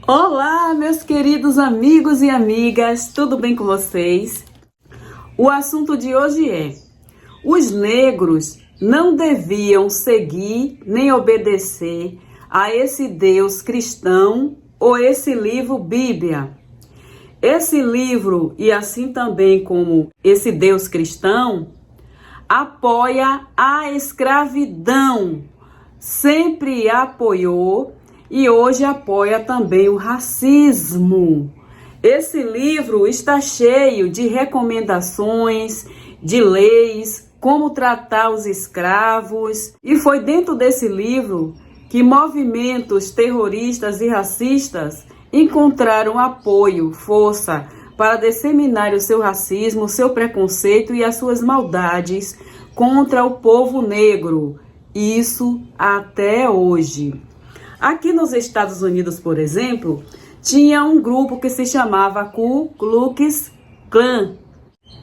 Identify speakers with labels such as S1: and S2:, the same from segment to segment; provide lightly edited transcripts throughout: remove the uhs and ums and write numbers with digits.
S1: Olá, meus queridos amigos e amigas, tudo bem com vocês? O assunto de hoje é: os negros não deviam seguir nem obedecer a esse Deus cristão ou esse livro Bíblia. Esse livro, e assim também como esse Deus cristão, apoia a escravidão, sempre apoiou e hoje apoia também o racismo. Esse livro está cheio de recomendações, de leis, como tratar os escravos. E foi dentro desse livro que movimentos terroristas e racistas encontraram apoio, força, para disseminar o seu racismo, o seu preconceito e as suas maldades contra o povo negro. Isso até hoje. Aqui nos Estados Unidos, por exemplo, tinha um grupo que se chamava Ku Klux Klan.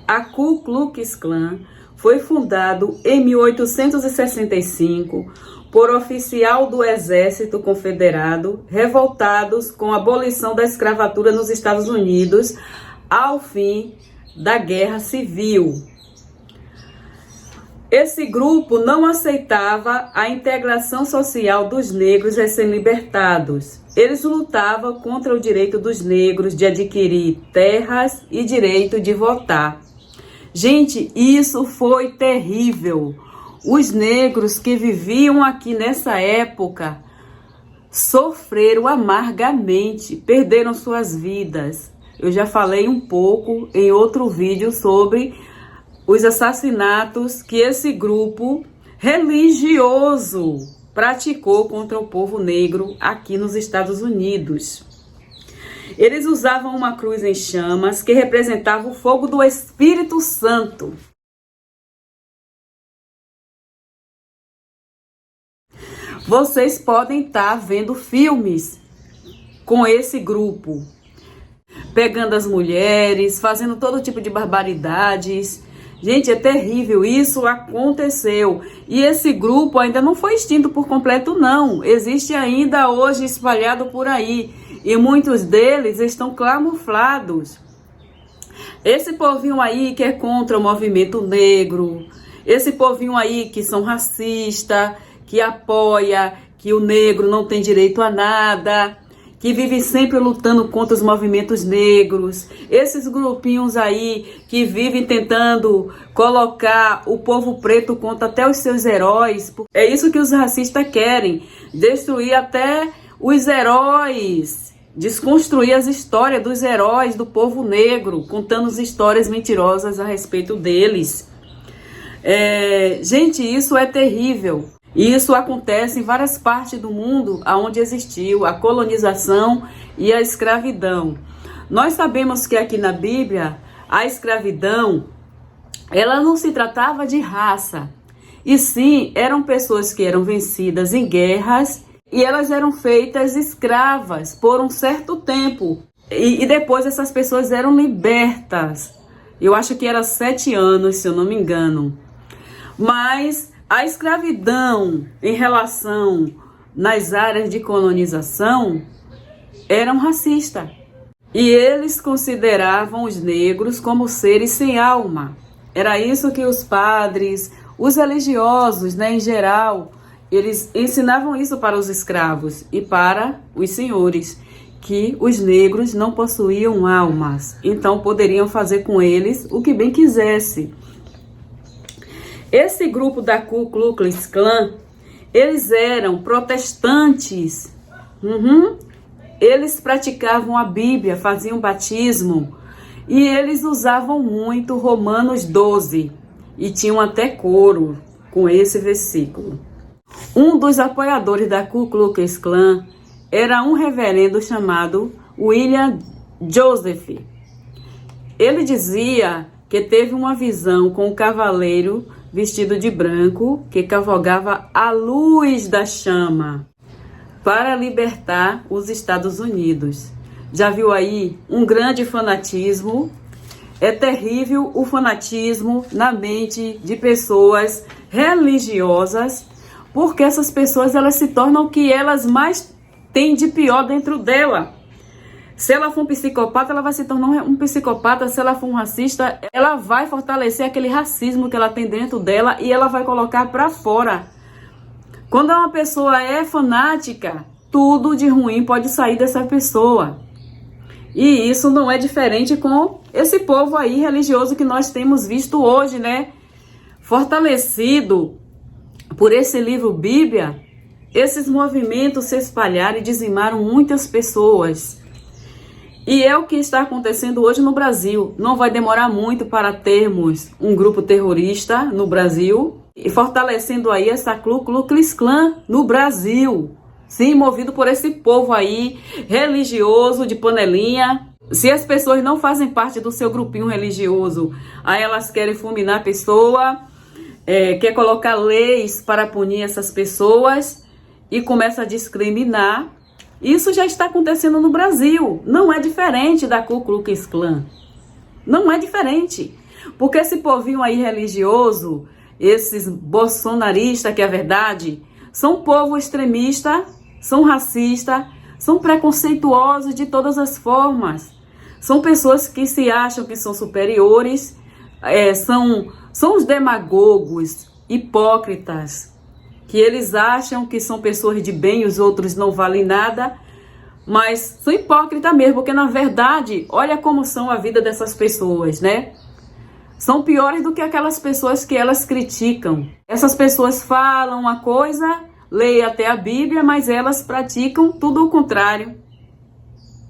S1: A Ku Klux Klan foi fundado em 1865 por oficial do Exército Confederado revoltados com a abolição da escravatura nos Estados Unidos ao fim da Guerra Civil. Esse grupo não aceitava a integração social dos negros recém-libertados. Eles lutavam contra o direito dos negros de adquirir terras e direito de votar. Gente, isso foi terrível. Os negros que viviam aqui nessa época sofreram amargamente, perderam suas vidas. Eu já falei um pouco em outro vídeo sobre os assassinatos que esse grupo religioso praticou contra o povo negro aqui nos Estados Unidos. Eles usavam uma cruz em chamas que representava o fogo do Espírito Santo. Vocês podem estar vendo filmes com esse grupo, pegando as mulheres, fazendo todo tipo de barbaridades. Gente, é terrível, isso aconteceu. E esse grupo ainda não foi extinto por completo, não. Existe ainda hoje espalhado por aí. E muitos deles estão camuflados. Esse povinho aí que é contra o movimento negro, esse povinho aí que são racistas, que apoia que o negro não tem direito a nada, que vive sempre lutando contra os movimentos negros, esses grupinhos aí que vivem tentando colocar o povo preto contra até os seus heróis. É isso que os racistas querem, destruir até os heróis, desconstruir as histórias dos heróis do povo negro, contando as histórias mentirosas a respeito deles. Gente, isso é terrível. E isso acontece em várias partes do mundo onde existiu a colonização e a escravidão. Nós sabemos que aqui na Bíblia, a escravidão, ela não se tratava de raça. E sim, eram pessoas que eram vencidas em guerras e elas eram feitas escravas por um certo tempo. E depois essas pessoas eram libertas. Eu acho que era 7 anos, se eu não me engano. Mas a escravidão em relação nas áreas de colonização eram racistas. E eles consideravam os negros como seres sem alma. Era isso que os padres, os religiosos, em geral, eles ensinavam isso para os escravos e para os senhores, que os negros não possuíam almas, então poderiam fazer com eles o que bem quisesse. Esse grupo da Ku Klux Klan, eles eram protestantes. Eles praticavam a Bíblia, faziam batismo. E eles usavam muito Romanos 12. E tinham até coro com esse versículo. Um dos apoiadores da Ku Klux Klan era um reverendo chamado William Joseph. Ele dizia que teve uma visão com um cavaleiro vestido de branco, que cavalgava à luz da chama para libertar os Estados Unidos. Já viu aí um grande fanatismo? É terrível o fanatismo na mente de pessoas religiosas, porque essas pessoas elas se tornam o que elas mais têm de pior dentro dela. Se ela for um psicopata, ela vai se tornar um psicopata. Se ela for um racista, ela vai fortalecer aquele racismo que ela tem dentro dela e ela vai colocar para fora. Quando uma pessoa é fanática, tudo de ruim pode sair dessa pessoa. E isso não é diferente com esse povo aí religioso que nós temos visto hoje, né? Fortalecido por esse livro Bíblia, esses movimentos se espalharam e dizimaram muitas pessoas. E é o que está acontecendo hoje no Brasil. Não vai demorar muito para termos um grupo terrorista no Brasil e fortalecendo aí essa Ku Klux Klan no Brasil. Sim, movido por esse povo aí religioso de panelinha. Se as pessoas não fazem parte do seu grupinho religioso, aí elas querem fulminar a pessoa, quer colocar leis para punir essas pessoas e começa a discriminar. Isso já está acontecendo no Brasil. Não é diferente da Ku Klux Klan. Não é diferente. Porque esse povinho aí religioso, esses bolsonaristas, que é a verdade, são um povo extremista, são racistas, são preconceituosos de todas as formas. São pessoas que se acham que são superiores, são os demagogos, hipócritas, que eles acham que são pessoas de bem e os outros não valem nada, mas são hipócritas mesmo, porque na verdade, olha como são a vida dessas pessoas, né? São piores do que aquelas pessoas que elas criticam. Essas pessoas falam uma coisa, leem até a Bíblia, mas elas praticam tudo o contrário.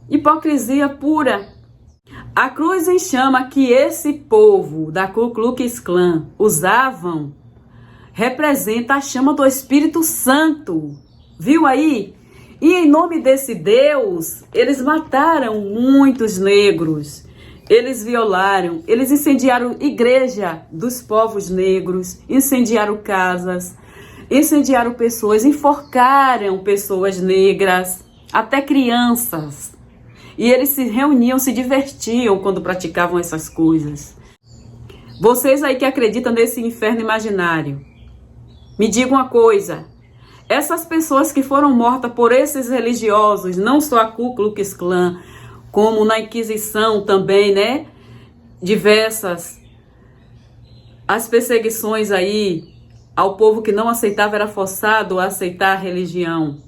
S1: Hipocrisia pura. A cruz em chama que esse povo da Ku Klux Klan usavam representa a chama do Espírito Santo. Viu aí? E em nome desse Deus, eles mataram muitos negros. Eles violaram, eles incendiaram igreja dos povos negros, incendiaram casas, incendiaram pessoas, enforcaram pessoas negras, até crianças. E eles se reuniam, se divertiam quando praticavam essas coisas. Vocês aí que acreditam nesse inferno imaginário, me digam uma coisa. Essas pessoas que foram mortas por esses religiosos, não só a Ku Klux Klan, como na Inquisição também, né? Diversas. As perseguições aí ao povo que não aceitava, era forçado a aceitar a religião.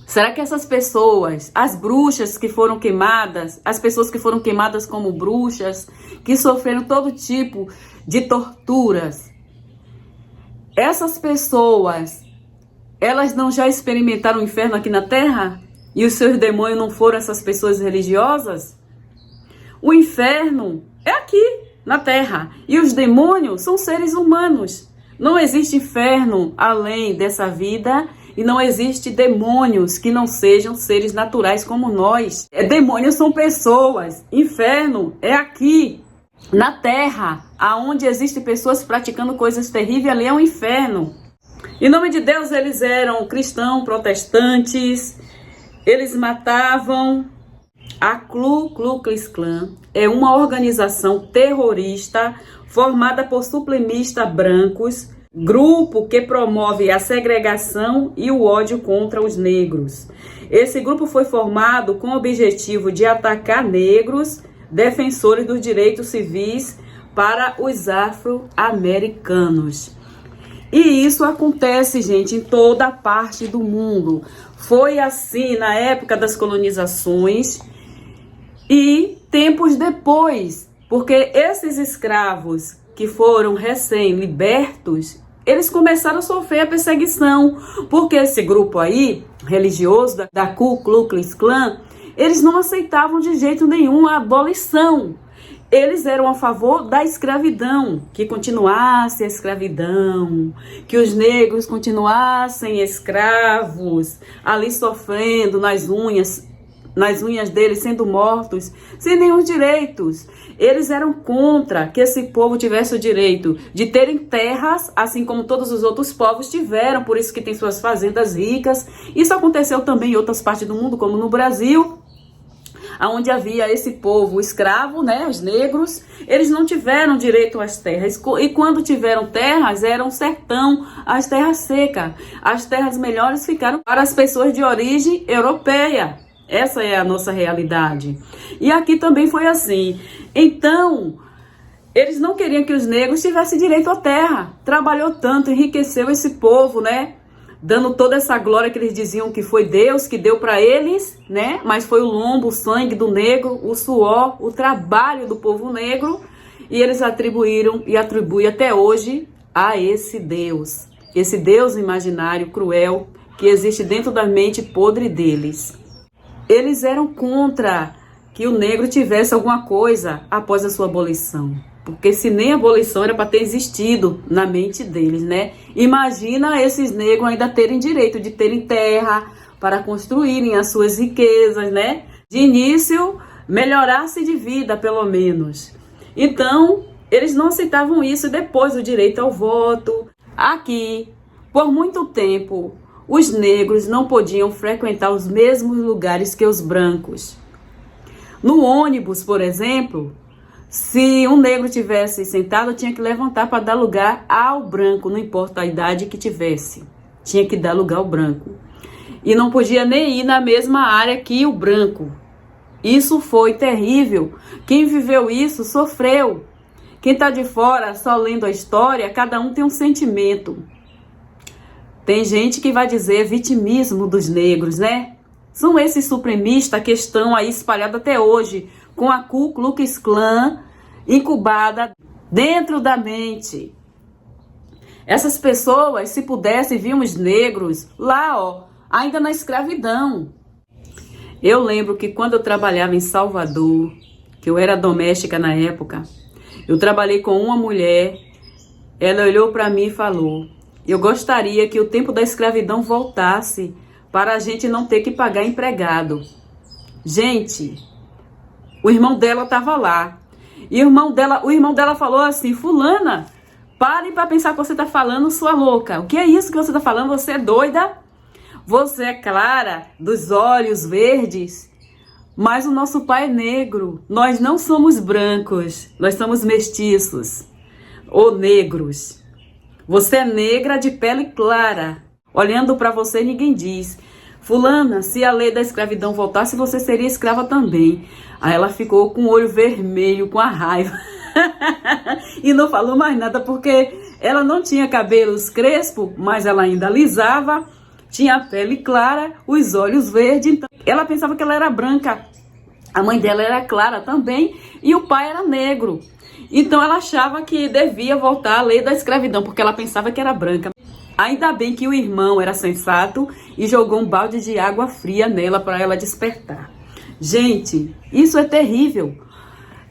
S1: Será que essas pessoas, as bruxas que foram queimadas, as pessoas que foram queimadas como bruxas, que sofreram todo tipo de torturas, essas pessoas, elas não já experimentaram o inferno aqui na Terra? E os seus demônios não foram essas pessoas religiosas? O inferno é aqui, na Terra. E os demônios são seres humanos. Não existe inferno além dessa vida. E não existe demônios que não sejam seres naturais como nós. Demônios são pessoas. Inferno é aqui, na Terra. Aonde existem pessoas praticando coisas terríveis, ali é um inferno. Em nome de Deus, eles eram cristãos, protestantes. Eles matavam. A Ku Klux Klan é uma organização terrorista formada por supremacistas brancos, grupo que promove a segregação e o ódio contra os negros. Esse grupo foi formado com o objetivo de atacar negros, defensores dos direitos civis para os afro-americanos. E isso acontece, gente, em toda parte do mundo. Foi assim na época das colonizações e tempos depois, porque esses escravos que foram recém-libertos, eles começaram a sofrer a perseguição, porque esse grupo aí, religioso da Ku Klux Klan, eles não aceitavam de jeito nenhum a abolição. Eles eram a favor da escravidão, que continuasse a escravidão, que os negros continuassem escravos, ali sofrendo nas unhas deles, sendo mortos, sem nenhum direitos. Eles eram contra que esse povo tivesse o direito de terem terras, assim como todos os outros povos tiveram, por isso que tem suas fazendas ricas. Isso aconteceu também em outras partes do mundo, como no Brasil, onde havia esse povo escravo, né, os negros. Eles não tiveram direito às terras, e quando tiveram terras, eram sertão, as terras secas. As terras melhores ficaram para as pessoas de origem europeia. Essa é a nossa realidade. E aqui também foi assim. Então, eles não queriam que os negros tivessem direito à terra. Trabalhou tanto, enriqueceu esse povo, né? Dando toda essa glória que eles diziam que foi Deus que deu para eles, né? Mas foi o lombo, o sangue do negro, o suor, o trabalho do povo negro. E eles atribuíram e atribuem até hoje a esse Deus imaginário, cruel, que existe dentro da mente podre deles. Eles eram contra que o negro tivesse alguma coisa após a sua abolição. Porque se nem a abolição era para ter existido na mente deles, né? Imagina esses negros ainda terem direito de terem terra para construírem as suas riquezas, né? De início, melhorar-se de vida, pelo menos. Então, eles não aceitavam isso e depois o direito ao voto. Aqui, por muito tempo, os negros não podiam frequentar os mesmos lugares que os brancos. No ônibus, por exemplo, se um negro tivesse sentado, tinha que levantar para dar lugar ao branco, não importa a idade que tivesse. Tinha que dar lugar ao branco. E não podia nem ir na mesma área que o branco. Isso foi terrível. Quem viveu isso sofreu. Quem está de fora, só lendo a história, cada um tem um sentimento. Tem gente que vai dizer vitimismo dos negros, né? São esses supremistas que estão aí espalhados até hoje, com a Ku Klux Klan incubada dentro da mente. Essas pessoas, se pudessem, viam os negros lá, ó, ainda na escravidão. Eu lembro que quando eu trabalhava em Salvador, que eu era doméstica na época, eu trabalhei com uma mulher, ela olhou para mim e falou: eu gostaria que o tempo da escravidão voltasse para a gente não ter que pagar empregado. Gente, o irmão dela estava lá. E o irmão dela falou assim: fulana, pare para pensar que você está falando, sua louca. O que é isso que você está falando? Você é doida? Você é clara, dos olhos verdes? Mas o nosso pai é negro. Nós não somos brancos, nós somos mestiços ou negros. Você é negra de pele clara. Olhando para você, ninguém diz: fulana, se a lei da escravidão voltasse, você seria escrava também. Aí ela ficou com o olho vermelho, com a raiva. E não falou mais nada, porque ela não tinha cabelos crespos, mas ela ainda alisava, tinha a pele clara, os olhos verdes. Então ela pensava que ela era branca. A mãe dela era clara também e o pai era negro. Então ela achava que devia voltar a lei da escravidão, porque ela pensava que era branca. Ainda bem que o irmão era sensato e jogou um balde de água fria nela para ela despertar. Gente, isso é terrível.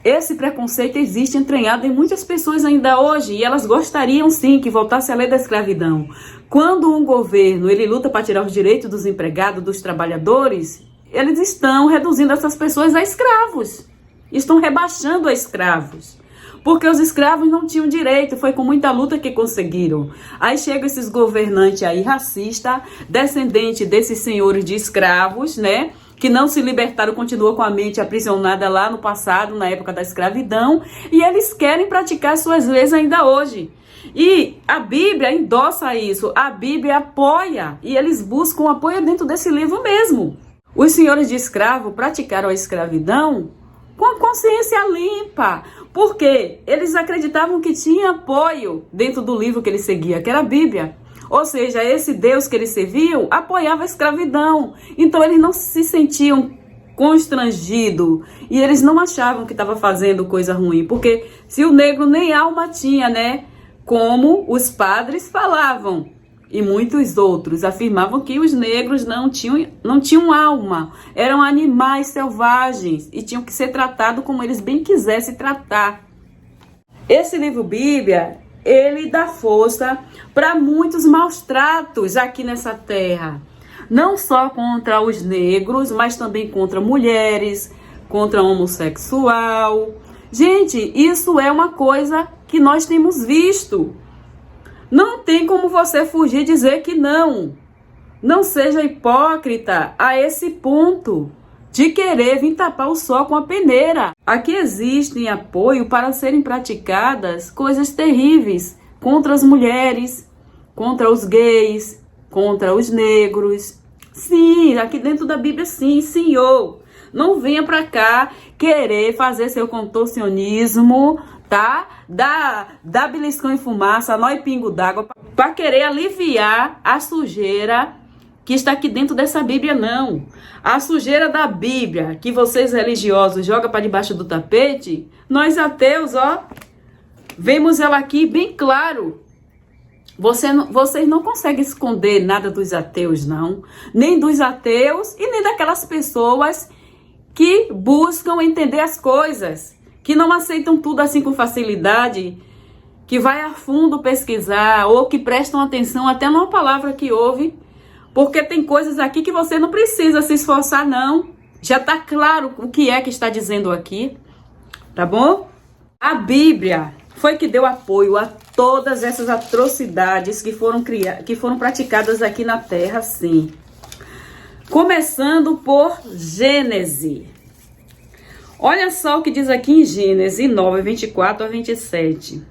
S1: Esse preconceito existe entranhado em muitas pessoas ainda hoje e elas gostariam sim que voltasse a lei da escravidão. Quando um governo ele luta para tirar os direitos dos empregados, dos trabalhadores, eles estão reduzindo essas pessoas a escravos. Estão rebaixando a escravos. Porque os escravos não tinham direito, foi com muita luta que conseguiram. Aí chegam esses governantes aí racistas, descendentes desses senhores de escravos, né? Que não se libertaram, continuam com a mente aprisionada lá no passado, na época da escravidão. E eles querem praticar suas leis ainda hoje. E a Bíblia endossa isso, a Bíblia apoia. E eles buscam apoio dentro desse livro mesmo. Os senhores de escravo praticaram a escravidão com a consciência limpa, porque eles acreditavam que tinha apoio dentro do livro que eles seguiam, que era a Bíblia. Ou seja, esse Deus que eles serviam apoiava a escravidão. Então eles não se sentiam constrangidos e eles não achavam que estava fazendo coisa ruim, porque se o negro nem alma tinha, né? Como os padres falavam. E muitos outros afirmavam que os negros não tinham alma, eram animais selvagens e tinham que ser tratados como eles bem quisessem tratar. Esse livro Bíblia, ele dá força para muitos maus tratos aqui nessa terra. Não só contra os negros, mas também contra mulheres, contra homossexual. Gente, isso é uma coisa que nós temos visto. Não tem como você fugir e dizer que não. Não seja hipócrita a esse ponto de querer vir tapar o sol com a peneira. Aqui existem apoio para serem praticadas coisas terríveis contra as mulheres, contra os gays, contra os negros. Sim, aqui dentro da Bíblia, sim, senhor. Não venha pra cá querer fazer seu contorcionismo, tá? Dá beliscão em fumaça, nó e pingo d'água, pra querer aliviar a sujeira que está aqui dentro dessa Bíblia, não. A sujeira da Bíblia, que vocês religiosos jogam para debaixo do tapete, nós ateus, ó, vemos ela aqui bem claro. Vocês não conseguem esconder nada dos ateus, não. Nem dos ateus e nem daquelas pessoas que buscam entender as coisas, que não aceitam tudo assim com facilidade, que vai a fundo pesquisar ou que prestam atenção até numa palavra que ouve, porque tem coisas aqui que você não precisa se esforçar, não. Já está claro o que é que está dizendo aqui, tá bom? A Bíblia foi que deu apoio a todas essas atrocidades que foram praticadas aqui na Terra, sim. Começando por Gênesis. Olha só o que diz aqui em Gênesis 9, 24 a 27.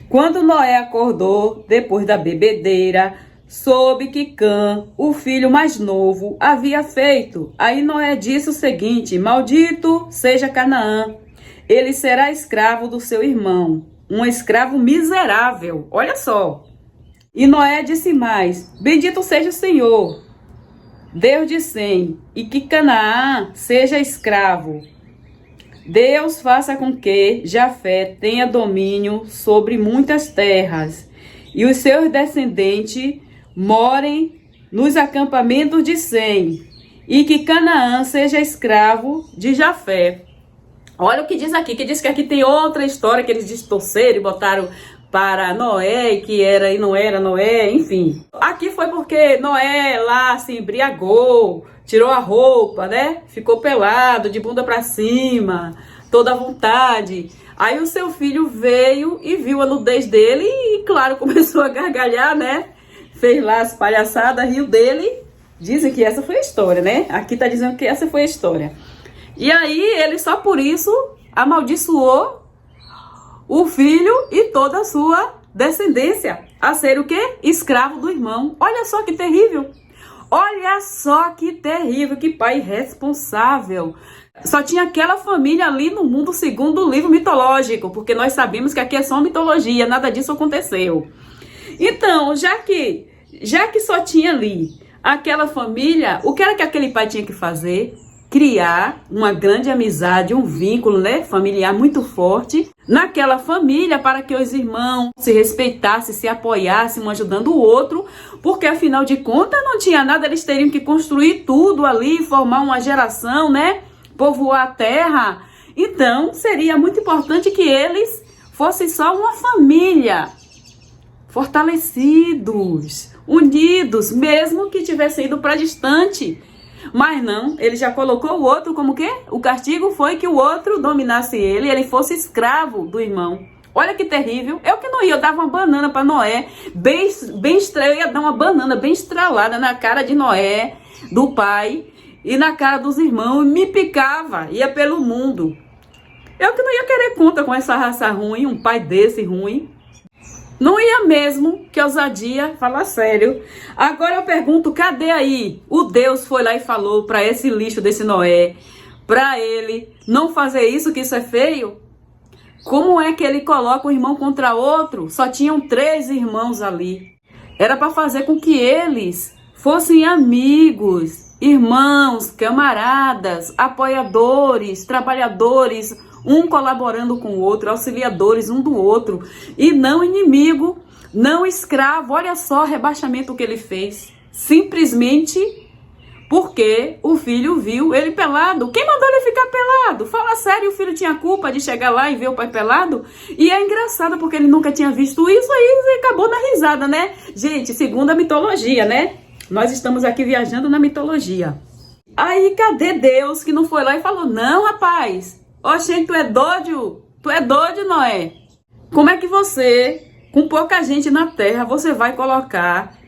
S1: Quando Noé acordou, depois da bebedeira, soube que Cã, o filho mais novo, havia feito. Aí Noé disse o seguinte: maldito seja Canaã, ele será escravo do seu irmão, um escravo miserável. Olha só. E Noé disse mais: bendito seja o Senhor, Deus de Sem, e que Canaã seja escravo. Deus faça com que Jafé tenha domínio sobre muitas terras, e os seus descendentes morem nos acampamentos de Sem, e que Canaã seja escravo de Jafé. Olha o que diz aqui, que diz que aqui tem outra história que eles distorceram e botaram para Noé, que era e não era Noé, enfim. Aqui foi porque Noé lá se embriagou, tirou a roupa, né? Ficou pelado, de bunda para cima, toda à vontade. Aí o seu filho veio e viu a nudez dele e, claro, começou a gargalhar, né? Fez lá as palhaçadas, riu dele. Dizem que essa foi a história, né? Aqui tá dizendo que essa foi a história. E aí ele só por isso amaldiçoou o filho e toda a sua descendência a ser o quê? Escravo do irmão. Olha só que terrível. Olha só que terrível, que pai irresponsável. Só tinha aquela família ali no mundo segundo o livro mitológico, porque nós sabemos que aqui é só mitologia, nada disso aconteceu. Então, já que só tinha ali aquela família, o que era que aquele pai tinha que fazer? Criar uma grande amizade, um vínculo, né, familiar muito forte naquela família, para que os irmãos se respeitassem, se apoiassem, um ajudando o outro, porque afinal de contas não tinha nada, eles teriam que construir tudo ali, formar uma geração, né, povoar a terra. Então seria muito importante que eles fossem só uma família, fortalecidos, unidos, mesmo que tivessem ido para distante. Mas não, ele já colocou o outro como que? O castigo foi que o outro dominasse ele fosse escravo do irmão. Olha que terrível. Eu que não ia, eu dava uma banana para Noé, bem estrela, eu ia dar uma banana bem estrelada na cara de Noé, do pai, e na cara dos irmãos, e me picava, ia pelo mundo. Eu que não ia querer conta com essa raça ruim, um pai desse ruim. Não ia mesmo, que ousadia, fala sério. Agora eu pergunto, cadê aí? O Deus foi lá e falou para esse lixo desse Noé, para ele não fazer isso, que isso é feio? Como é que ele coloca um irmão contra outro? Só tinham 3 irmãos ali. Era para fazer com que eles fossem amigos, irmãos, camaradas, apoiadores, trabalhadores, um colaborando com o outro, auxiliadores um do outro, e não inimigo, não escravo. Olha só o rebaixamento que ele fez, simplesmente porque o filho viu ele pelado. Quem mandou ele ficar pelado? Fala sério, o filho tinha culpa de chegar lá e ver o pai pelado? E é engraçado porque ele nunca tinha visto isso, aí acabou na risada, né? Gente, segundo a mitologia, né? Nós estamos aqui viajando na mitologia. Aí cadê Deus que não foi lá e falou: não, rapaz, oxente, tu é doido? Tu é doido, Noé? Como é que você, com pouca gente na terra, você vai colocar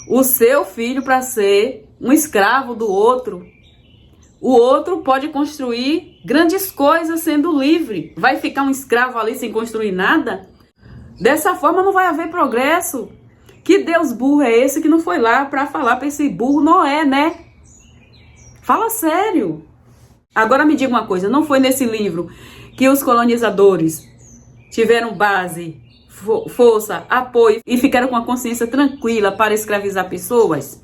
S1: o seu filho para ser um escravo do outro? O outro pode construir grandes coisas sendo livre. Vai ficar um escravo ali sem construir nada? Dessa forma não vai haver progresso. Que Deus burro é esse que não foi lá para falar para esse burro Noé, né? Fala sério. Agora me diga uma coisa, não foi nesse livro que os colonizadores tiveram base, força, apoio e ficaram com a consciência tranquila para escravizar pessoas?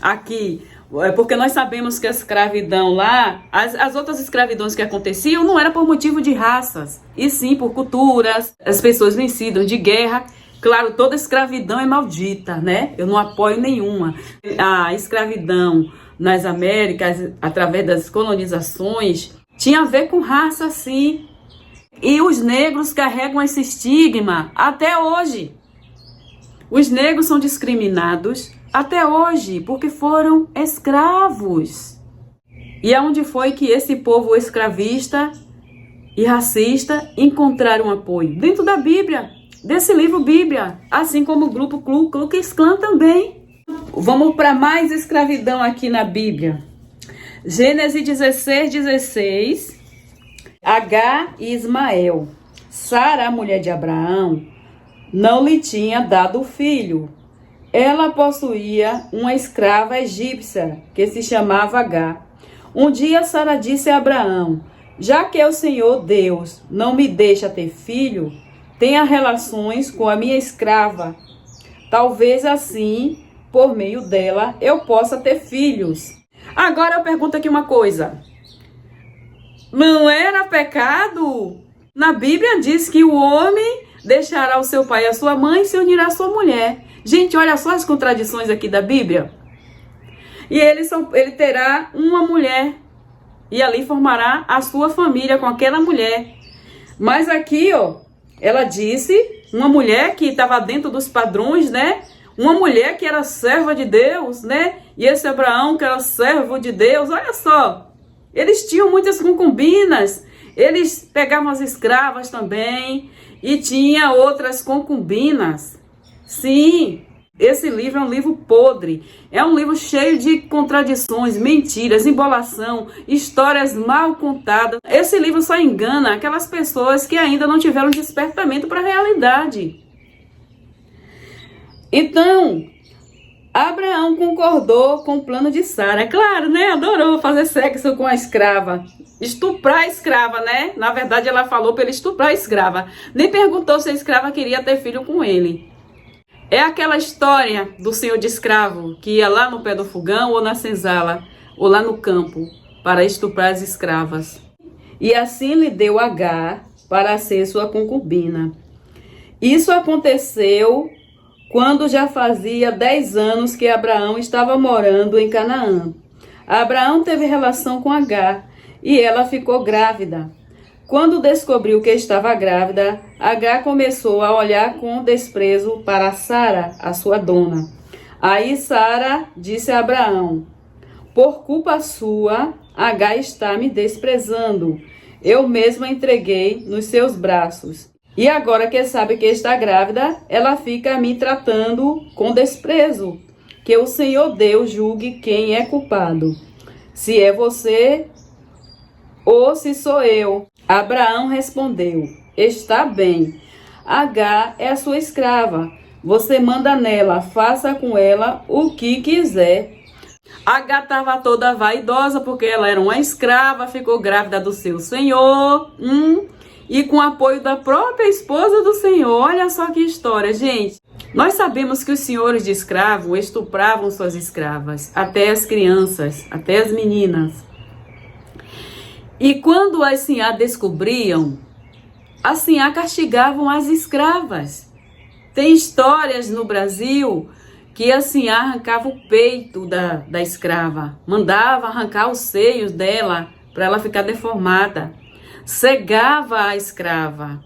S1: Aqui, porque nós sabemos que a escravidão lá, as outras escravidões que aconteciam não era por motivo de raças, e sim por culturas, as pessoas vencidas de guerra. Claro, toda escravidão é maldita, né? Eu não apoio nenhuma. A escravidão nas Américas, através das colonizações, tinha a ver com raça, sim. E os negros carregam esse estigma até hoje. Os negros são discriminados até hoje, porque foram escravos. E aonde foi que esse povo escravista e racista encontraram apoio? Dentro da Bíblia, desse livro Bíblia, assim como o grupo Ku Klux Klan também. Vamos para mais escravidão aqui na Bíblia. Gênesis 16:16. Agar e Ismael. Sara, a mulher de Abraão, não lhe tinha dado filho. Ela possuía uma escrava egípcia que se chamava Agar. Um dia Sara disse a Abraão: já que o Senhor Deus não me deixa ter filho, tenha relações com a minha escrava. Talvez assim, por meio dela, eu possa ter filhos. Agora eu pergunto aqui uma coisa. Não era pecado? Na Bíblia diz que o homem deixará o seu pai e a sua mãe e se unirá à sua mulher. Gente, olha só as contradições aqui da Bíblia. E ele terá uma mulher. E ali formará a sua família com aquela mulher. Mas aqui, ó, ela disse, uma mulher que estava dentro dos padrões, né? Uma mulher que era serva de Deus, né? E esse Abraão que era servo de Deus, olha só. Eles tinham muitas concubinas. Eles pegavam as escravas também. E tinha outras concubinas. Sim, esse livro é um livro podre. É um livro cheio de contradições, mentiras, embolação, histórias mal contadas. Esse livro só engana aquelas pessoas que ainda não tiveram despertamento para a realidade. Então, Abraão concordou com o plano de Sara. É claro, né? Adorou fazer sexo com a escrava. Estuprar a escrava, né? Na verdade, ela falou para ele estuprar a escrava. Nem perguntou se a escrava queria ter filho com ele. É aquela história do senhor de escravo que ia lá no pé do fogão ou na senzala ou lá no campo para estuprar as escravas. E assim lhe deu Agar para ser sua concubina. Isso aconteceu quando já fazia 10 anos que Abraão estava morando em Canaã. Abraão teve relação com Agar e ela ficou grávida. Quando descobriu que estava grávida, Agar começou a olhar com desprezo para Sara, a sua dona. Aí Sara disse a Abraão: por culpa sua, Agar está me desprezando. Eu mesma entreguei nos seus braços. E agora que sabe que está grávida, ela fica me tratando com desprezo. Que o Senhor Deus julgue quem é culpado. Se é você ou se sou eu. Abraão respondeu: está bem. Agar é a sua escrava. Você manda nela, faça com ela o que quiser. Agar estava toda vaidosa porque ela era uma escrava, ficou grávida do seu senhor. E com o apoio da própria esposa do senhor. Olha só que história, gente. Nós sabemos que os senhores de escravo estupravam suas escravas, até as crianças, até as meninas. E quando as sinhá descobriam, as sinhá castigavam as escravas. Tem histórias no Brasil que a sinhá arrancava o peito da escrava, mandava arrancar os seios dela para ela ficar deformada. Cegava a escrava.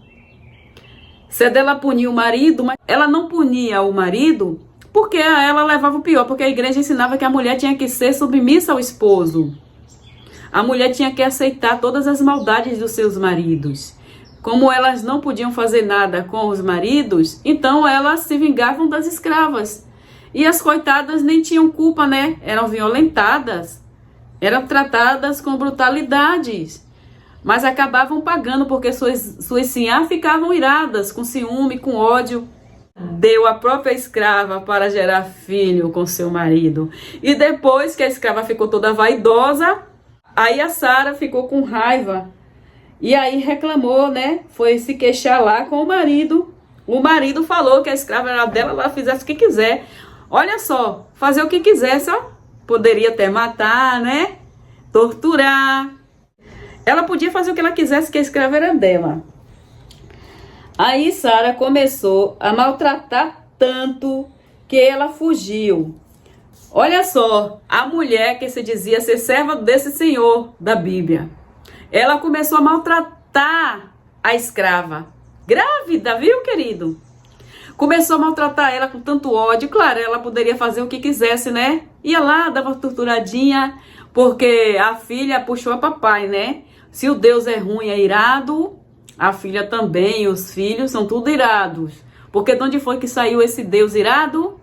S1: Se dela punia o marido, mas ela não punia o marido porque ela levava o pior, porque a igreja ensinava que a mulher tinha que ser submissa ao esposo. A mulher tinha que aceitar todas as maldades dos seus maridos. Como elas não podiam fazer nada com os maridos, então elas se vingavam das escravas. E as coitadas nem tinham culpa, né? Eram violentadas, eram tratadas com brutalidades. Mas acabavam pagando porque suas sinhá ficavam iradas, com ciúme, com ódio. deu a própria escrava para gerar filho com seu marido. E depois que a escrava ficou toda vaidosa, aí a Sara ficou com raiva. E aí reclamou, né? Foi se queixar lá com o marido. O marido falou que a escrava era dela, ela fizesse o que quiser. Olha só, fazer o que quisesse, ó. Poderia até matar, né? Torturar. Ela podia fazer o que ela quisesse, que a escrava era dela. Aí Sara começou a maltratar tanto que ela fugiu. Olha só, a mulher que se dizia ser serva desse senhor da Bíblia. Ela começou a maltratar a escrava. Grávida, viu, querido? Começou a maltratar ela com tanto ódio. Claro, ela poderia fazer o que quisesse, né? Ia lá, dava torturadinha, porque a filha puxou a papai, né? Se o Deus é ruim, é irado, a filha também, os filhos são tudo irados. Porque de onde foi que saiu esse Deus irado?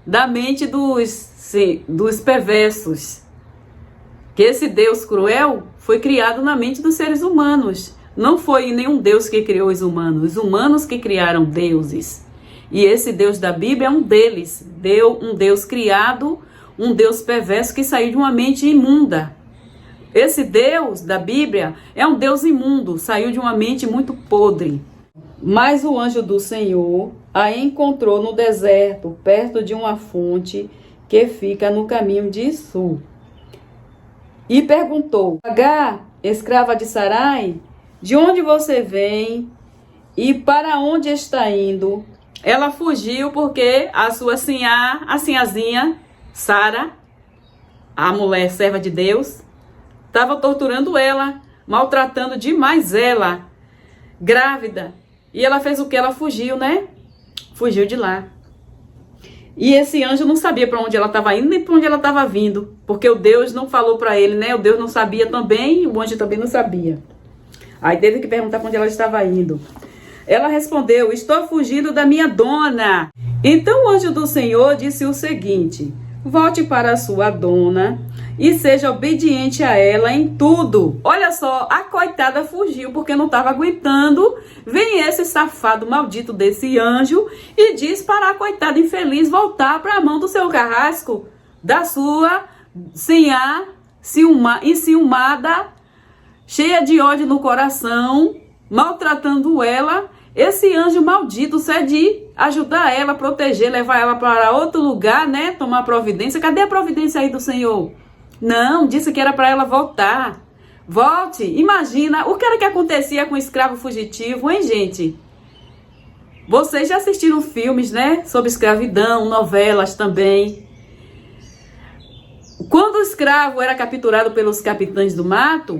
S1: Da mente dos perversos. Que esse Deus cruel foi criado na mente dos seres humanos. Não foi nenhum Deus que criou os humanos que criaram deuses. E esse Deus da Bíblia é um deles. Um Deus criado, um Deus perverso que saiu de uma mente imunda. Esse Deus da Bíblia é um Deus imundo, saiu de uma mente muito podre. Mas o anjo do Senhor a encontrou no deserto, perto de uma fonte que fica no caminho de sul. E perguntou: Agar, escrava de Sarai, de onde você vem e para onde está indo? Ela fugiu porque a sua sinhazinha, Sara, a mulher serva de Deus, estava torturando ela, maltratando demais ela, grávida. E ela fez o que? Ela fugiu, né? Fugiu de lá. E esse anjo não sabia para onde ela estava indo, nem para onde ela estava vindo. Porque o Deus não falou para ele, né? O Deus não sabia também, o anjo também não sabia. Aí teve que perguntar para onde ela estava indo. Ela respondeu: estou fugindo da minha dona. Então o anjo do Senhor disse o seguinte: volte para a sua dona e seja obediente a ela em tudo. Olha só, a coitada fugiu porque não estava aguentando. Vem esse safado maldito desse anjo e diz para a coitada infeliz voltar para a mão do seu carrasco, da sua enciumada, cheia de ódio no coração, maltratando ela. Esse anjo maldito cede ajudar ela, proteger, levar ela para outro lugar, né? Tomar providência. Cadê a providência aí do Senhor? Não, disse que era para ela voltar. Volte. Imagina o que era que acontecia com o escravo fugitivo, hein, gente? Vocês já assistiram filmes, né? Sobre escravidão, novelas também. Quando o escravo era capturado pelos capitães do mato,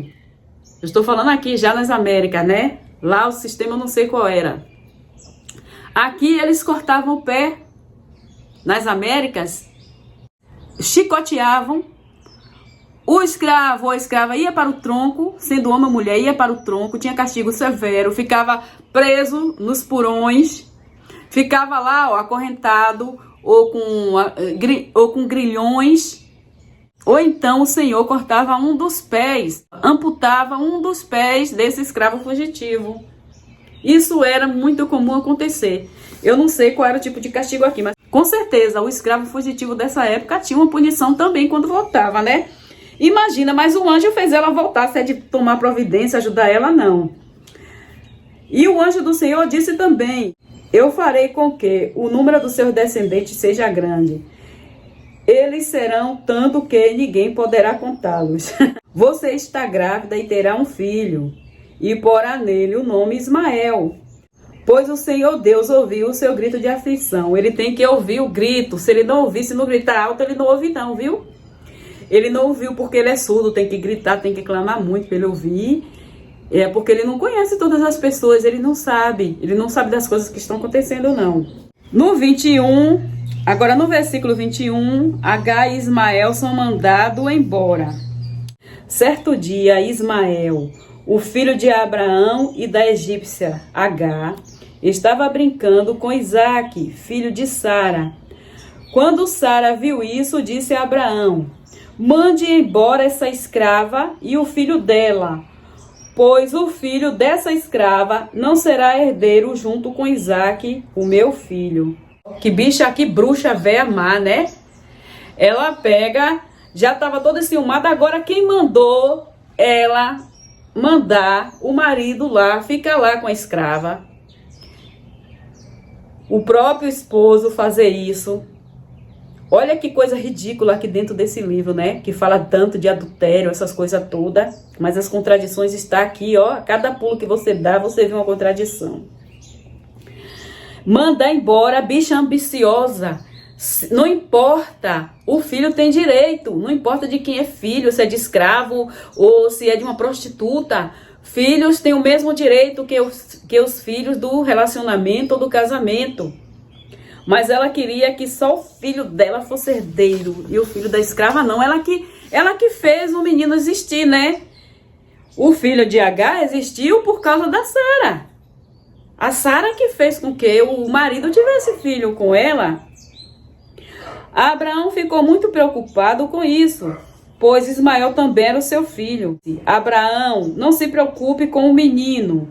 S1: eu estou falando aqui já nas Américas, né? Lá o sistema eu não sei qual era. Aqui eles cortavam o pé. Nas Américas, chicoteavam. O escravo ou a escrava ia para o tronco, sendo homem ou mulher, ia para o tronco, tinha castigo severo, ficava preso nos porões, ficava lá, ó, acorrentado ou com grilhões. Ou então o Senhor cortava um dos pés, amputava um dos pés desse escravo fugitivo. Isso era muito comum acontecer. Eu não sei qual era o tipo de castigo aqui, mas com certeza o escravo fugitivo dessa época tinha uma punição também quando voltava, né? Imagina, mas o anjo fez ela voltar, se é de tomar providência, ajudar ela, não. E o anjo do Senhor disse também: eu farei com que o número dos seus descendentes seja grande. Eles serão tanto que ninguém poderá contá-los. Você está grávida e terá um filho, e porá nele o nome Ismael. Pois o Senhor Deus ouviu o seu grito de aflição. Ele tem que ouvir o grito. Se ele não ouvir, se não gritar alto, ele não ouve não, viu? Ele não ouviu porque ele é surdo, tem que gritar, tem que clamar muito para ele ouvir. É porque ele não conhece todas as pessoas, ele não sabe das coisas que estão acontecendo, não. No 21, agora no versículo 21, Agar e Ismael são mandados embora. Certo dia, Ismael, o filho de Abraão e da egípcia Agar, estava brincando com Isaque, filho de Sara. Quando Sara viu isso, disse a Abraão: mande embora essa escrava e o filho dela, pois o filho dessa escrava não será herdeiro junto com Isaque, o meu filho. Que bicha, que bruxa véia má, né? Ela pega, já estava toda enciumada, agora quem mandou ela mandar o marido lá, fica lá com a escrava. O próprio esposo fazer isso. Olha que coisa ridícula aqui dentro desse livro, né? Que fala tanto de adultério, essas coisas todas. Mas as contradições estão aqui, ó. A cada pulo que você dá, você vê uma contradição. Mandar embora a bicha ambiciosa. Não importa, o filho tem direito. Não importa de quem é filho, se é de escravo ou se é de uma prostituta. Filhos têm o mesmo direito que os filhos do relacionamento ou do casamento. Mas ela queria que só o filho dela fosse herdeiro e o filho da escrava não. Ela que fez o menino existir, né? O filho de Agar existiu por causa da Sara. A Sara que fez com que o marido tivesse filho com ela. Abraão ficou muito preocupado com isso, pois Ismael também era o seu filho. Abraão, não se preocupe com o menino,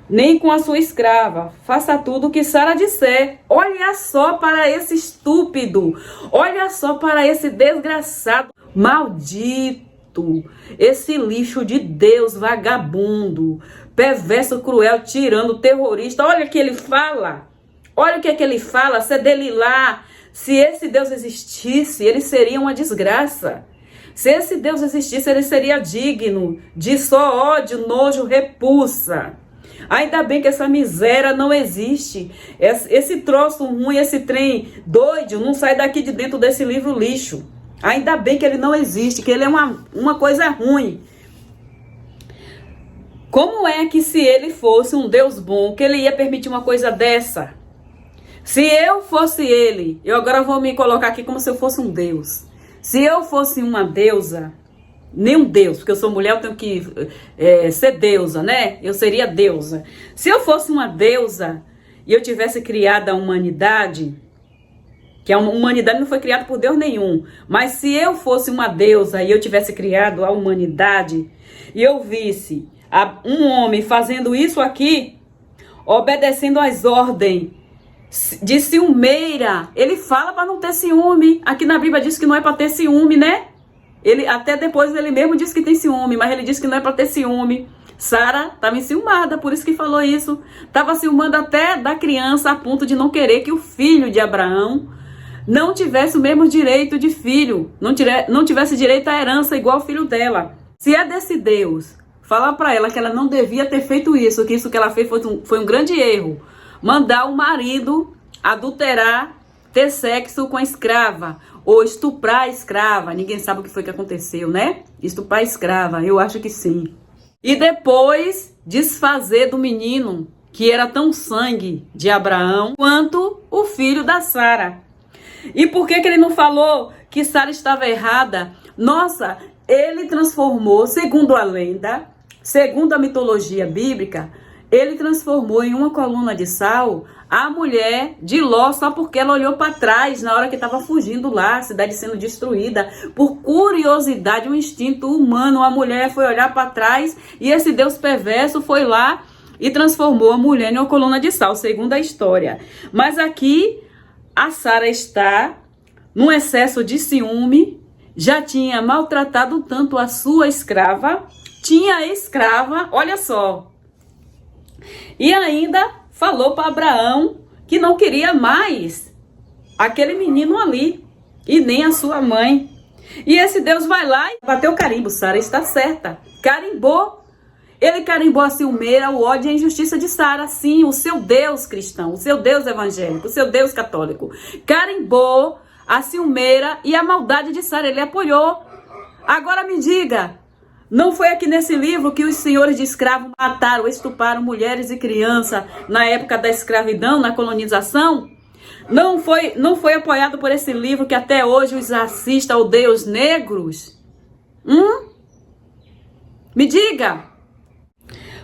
S1: nem com a sua escrava. Faça tudo o que Sara disser. Olha só para esse estúpido. Olha só para esse desgraçado. Maldito. Esse lixo de Deus, vagabundo. Perverso, cruel, tirano, terrorista. Olha o que ele fala. Olha o que é que ele fala. Se é dele lá. Se esse Deus existisse, ele seria uma desgraça. Se esse Deus existisse, ele seria digno de só ódio, nojo, repulsa. Ainda bem que essa miséria não existe. Esse troço ruim, esse trem doido, não sai daqui de dentro desse livro lixo. Ainda bem que ele não existe, que ele é uma coisa ruim. Como é que se ele fosse um Deus bom, que ele ia permitir uma coisa dessa? Se eu fosse ele, eu agora vou me colocar aqui como se eu fosse um Deus. Se eu fosse uma deusa, nem um Deus, porque eu sou mulher, eu tenho que ser deusa, né? Eu seria deusa. Se eu fosse uma deusa e eu tivesse criado a humanidade, que a humanidade não foi criada por Deus nenhum, mas se eu fosse uma deusa e eu tivesse criado a humanidade e eu visse um homem fazendo isso aqui, obedecendo às ordens de ciumeira, ele fala para não ter ciúme. Aqui na Bíblia diz que não é para ter ciúme, né? Ele, até depois ele mesmo disse que tem ciúme, mas ele disse que não é para ter ciúme. Sara estava enciumada, por isso que falou isso. Estava ciumando até da criança a ponto de não querer que o filho de Abraão não tivesse o mesmo direito de filho, não tivesse direito à herança igual o filho dela. Se é desse Deus, fala para ela que ela não devia ter feito isso, que isso que ela fez foi um grande erro. Mandar o marido adulterar, ter sexo com a escrava, ou estuprar a escrava. Ninguém sabe o que foi que aconteceu, né? Estuprar a escrava, eu acho que sim. E depois desfazer do menino, que era tão sangue de Abraão, quanto o filho da Sara. E por que ele não falou que Sara estava errada? Nossa, ele transformou, segundo a lenda, segundo a mitologia bíblica, ele transformou em uma coluna de sal a mulher de Ló só porque ela olhou para trás na hora que estava fugindo lá, a cidade sendo destruída. Por curiosidade, um instinto humano, a mulher foi olhar para trás e esse Deus perverso foi lá e transformou a mulher em uma coluna de sal, segundo a história. Mas aqui a Sara está num excesso de ciúme, já tinha maltratado tanto a sua escrava, tinha a escrava, olha só, e ainda falou para Abraão que não queria mais aquele menino ali e nem a sua mãe. E esse Deus vai lá e bateu o carimbo. Sara está certa. Carimbou. Ele carimbou a ciumeira, o ódio e a injustiça de Sara. Sim, o seu Deus cristão, o seu Deus evangélico, o seu Deus católico. Carimbou a ciumeira e a maldade de Sara. Ele apoiou. Agora me diga, não foi aqui nesse livro que os senhores de escravos mataram, estupraram mulheres e crianças na época da escravidão, na colonização? Não foi apoiado por esse livro que até hoje os racistas odeiam os negros? Me diga.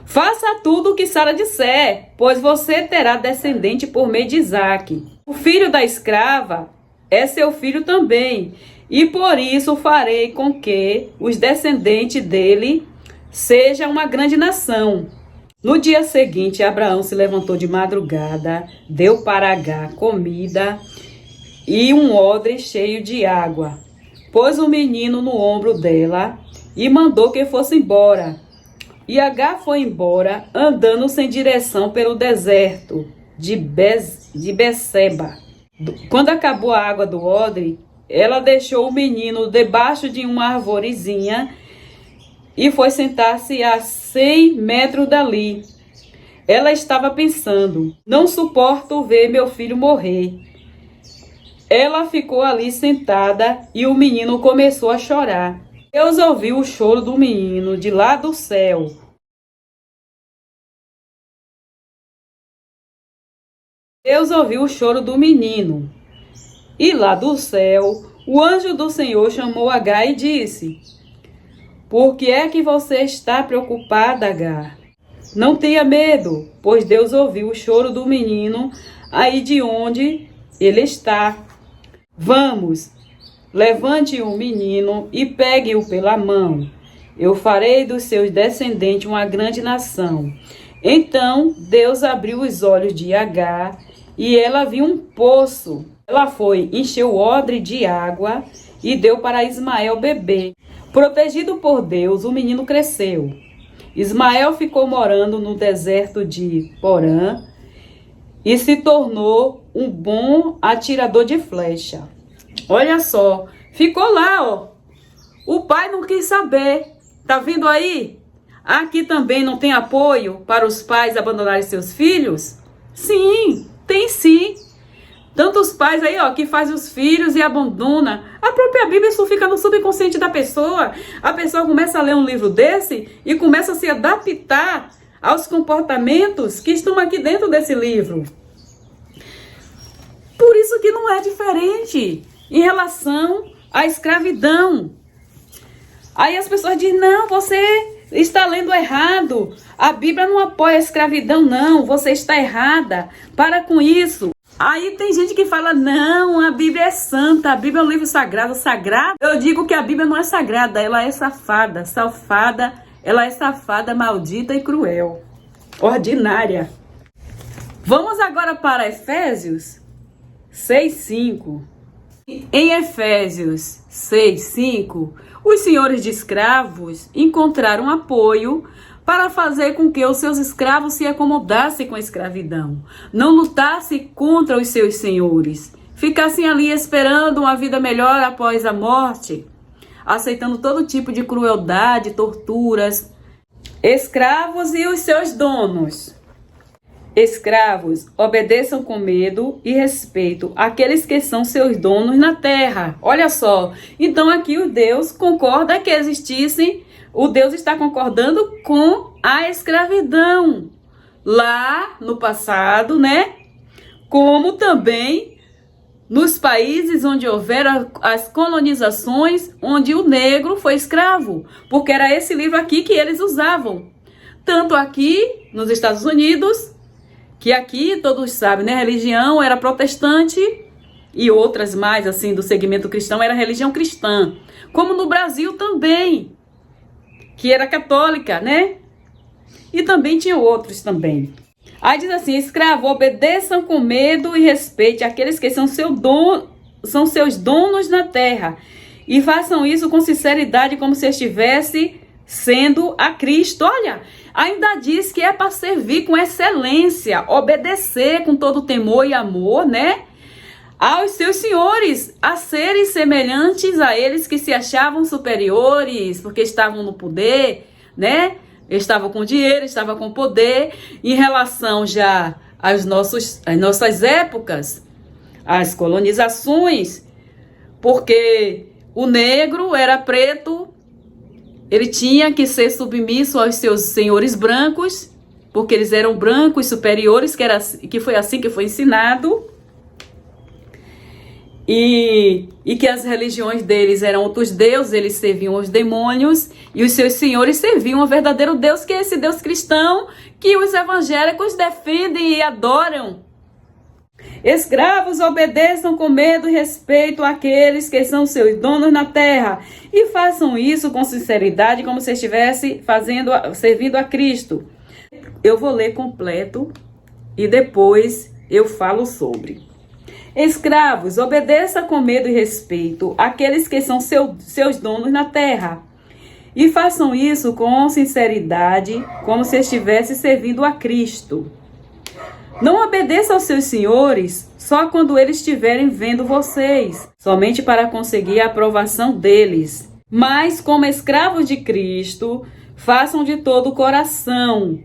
S1: Faça tudo o que Sara disser, pois você terá descendente por meio de Isaque. O filho da escrava é seu filho também. E por isso farei com que os descendentes dele seja uma grande nação. No dia seguinte, Abraão se levantou de madrugada, deu para Agar comida e um odre cheio de água. Pôs o menino no ombro dela e mandou que fosse embora. E Agar foi embora, andando sem direção pelo deserto de Beceba. Quando acabou a água do odre, ela deixou o menino debaixo de uma arvorezinha e foi sentar-se a 100 metros dali. Ela estava pensando: não suporto ver meu filho morrer. Ela ficou ali sentada e o menino começou a chorar. Deus ouviu o choro do menino de lá do céu. Deus ouviu o choro do menino. E lá do céu, o anjo do Senhor chamou Agar e disse: por que é que você está preocupada, Agar? Não tenha medo, pois Deus ouviu o choro do menino aí de onde ele está. Vamos, levante o menino e pegue-o pela mão. Eu farei dos seus descendentes uma grande nação. Então Deus abriu os olhos de Agar e ela viu um poço. Ela foi, encheu o odre de água e deu para Ismael beber. Protegido por Deus, o menino cresceu. Ismael ficou morando no deserto de Porã e se tornou um bom atirador de flecha. Olha só, ficou lá, ó. O pai não quis saber. Tá vendo aí? Aqui também não tem apoio para os pais abandonarem seus filhos? Sim, tem sim. Tantos pais aí, ó, que fazem os filhos e abandona. A própria Bíblia, isso fica no subconsciente da pessoa. A pessoa começa a ler um livro desse e começa a se adaptar aos comportamentos que estão aqui dentro desse livro. Por isso que não é diferente em relação à escravidão. Aí as pessoas dizem: não, você está lendo errado. A Bíblia não apoia a escravidão, não. Você está errada. Para com isso. Aí tem gente que fala: não, a Bíblia é santa, a Bíblia é um livro sagrado. Sagrado? Eu digo que a Bíblia não é sagrada, ela é safada, ela é safada, maldita e cruel, ordinária. Vamos agora para Efésios 6:5. Em Efésios 6:5, os senhores de escravos encontraram apoio para fazer com que os seus escravos se acomodassem com a escravidão, não lutassem contra os seus senhores, ficassem ali esperando uma vida melhor após a morte, aceitando todo tipo de crueldade, torturas. Escravos e os seus donos. Escravos, obedeçam com medo e respeito àqueles que são seus donos na terra. Olha só, então aqui o Deus concorda que existissem. O Deus está concordando com a escravidão lá no passado, né? Como também nos países onde houveram as colonizações, onde o negro foi escravo, porque era esse livro aqui que eles usavam. Tanto aqui nos Estados Unidos, que aqui todos sabem, né? A religião era protestante e outras mais assim do segmento cristão era religião cristã, como no Brasil também, que era católica, né? E também tinha outros também. Aí diz assim: escravo, obedeçam com medo e respeite aqueles que são seus donos na terra. E façam isso com sinceridade, como se estivesse sendo a Cristo. Olha, ainda diz que é para servir com excelência, obedecer com todo temor e amor, né? Aos seus senhores, a serem semelhantes a eles que se achavam superiores, porque estavam no poder, né? Estavam com dinheiro, estavam com poder, em relação já às nossas épocas, às colonizações, porque o negro era preto, ele tinha que ser submisso aos seus senhores brancos, porque eles eram brancos superiores, que foi assim que foi ensinado. E que as religiões deles eram outros deuses, eles serviam aos demônios, e os seus senhores serviam ao verdadeiro Deus, que é esse Deus cristão que os evangélicos defendem e adoram. Escravos, obedeçam com medo e respeito àqueles que são seus donos na terra, e façam isso com sinceridade, como se estivesse servindo a Cristo. Eu vou ler completo e depois eu falo sobre. Escravos, obedeça com medo e respeito àqueles que são seus donos na terra, e façam isso com sinceridade, como se estivesse servindo a Cristo. Não obedeça aos seus senhores só quando eles estiverem vendo vocês, somente para conseguir a aprovação deles. Mas, como escravos de Cristo, façam de todo o coração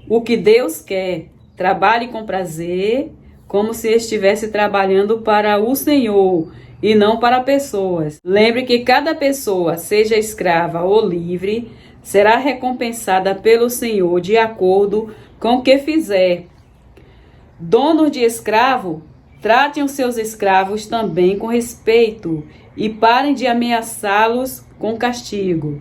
S1: o que Deus quer. Trabalhe com prazer, como se estivesse trabalhando para o Senhor e não para pessoas. Lembre que cada pessoa, seja escrava ou livre, será recompensada pelo Senhor de acordo com o que fizer. Donos de escravo, tratem os seus escravos também com respeito e parem de ameaçá-los com castigo.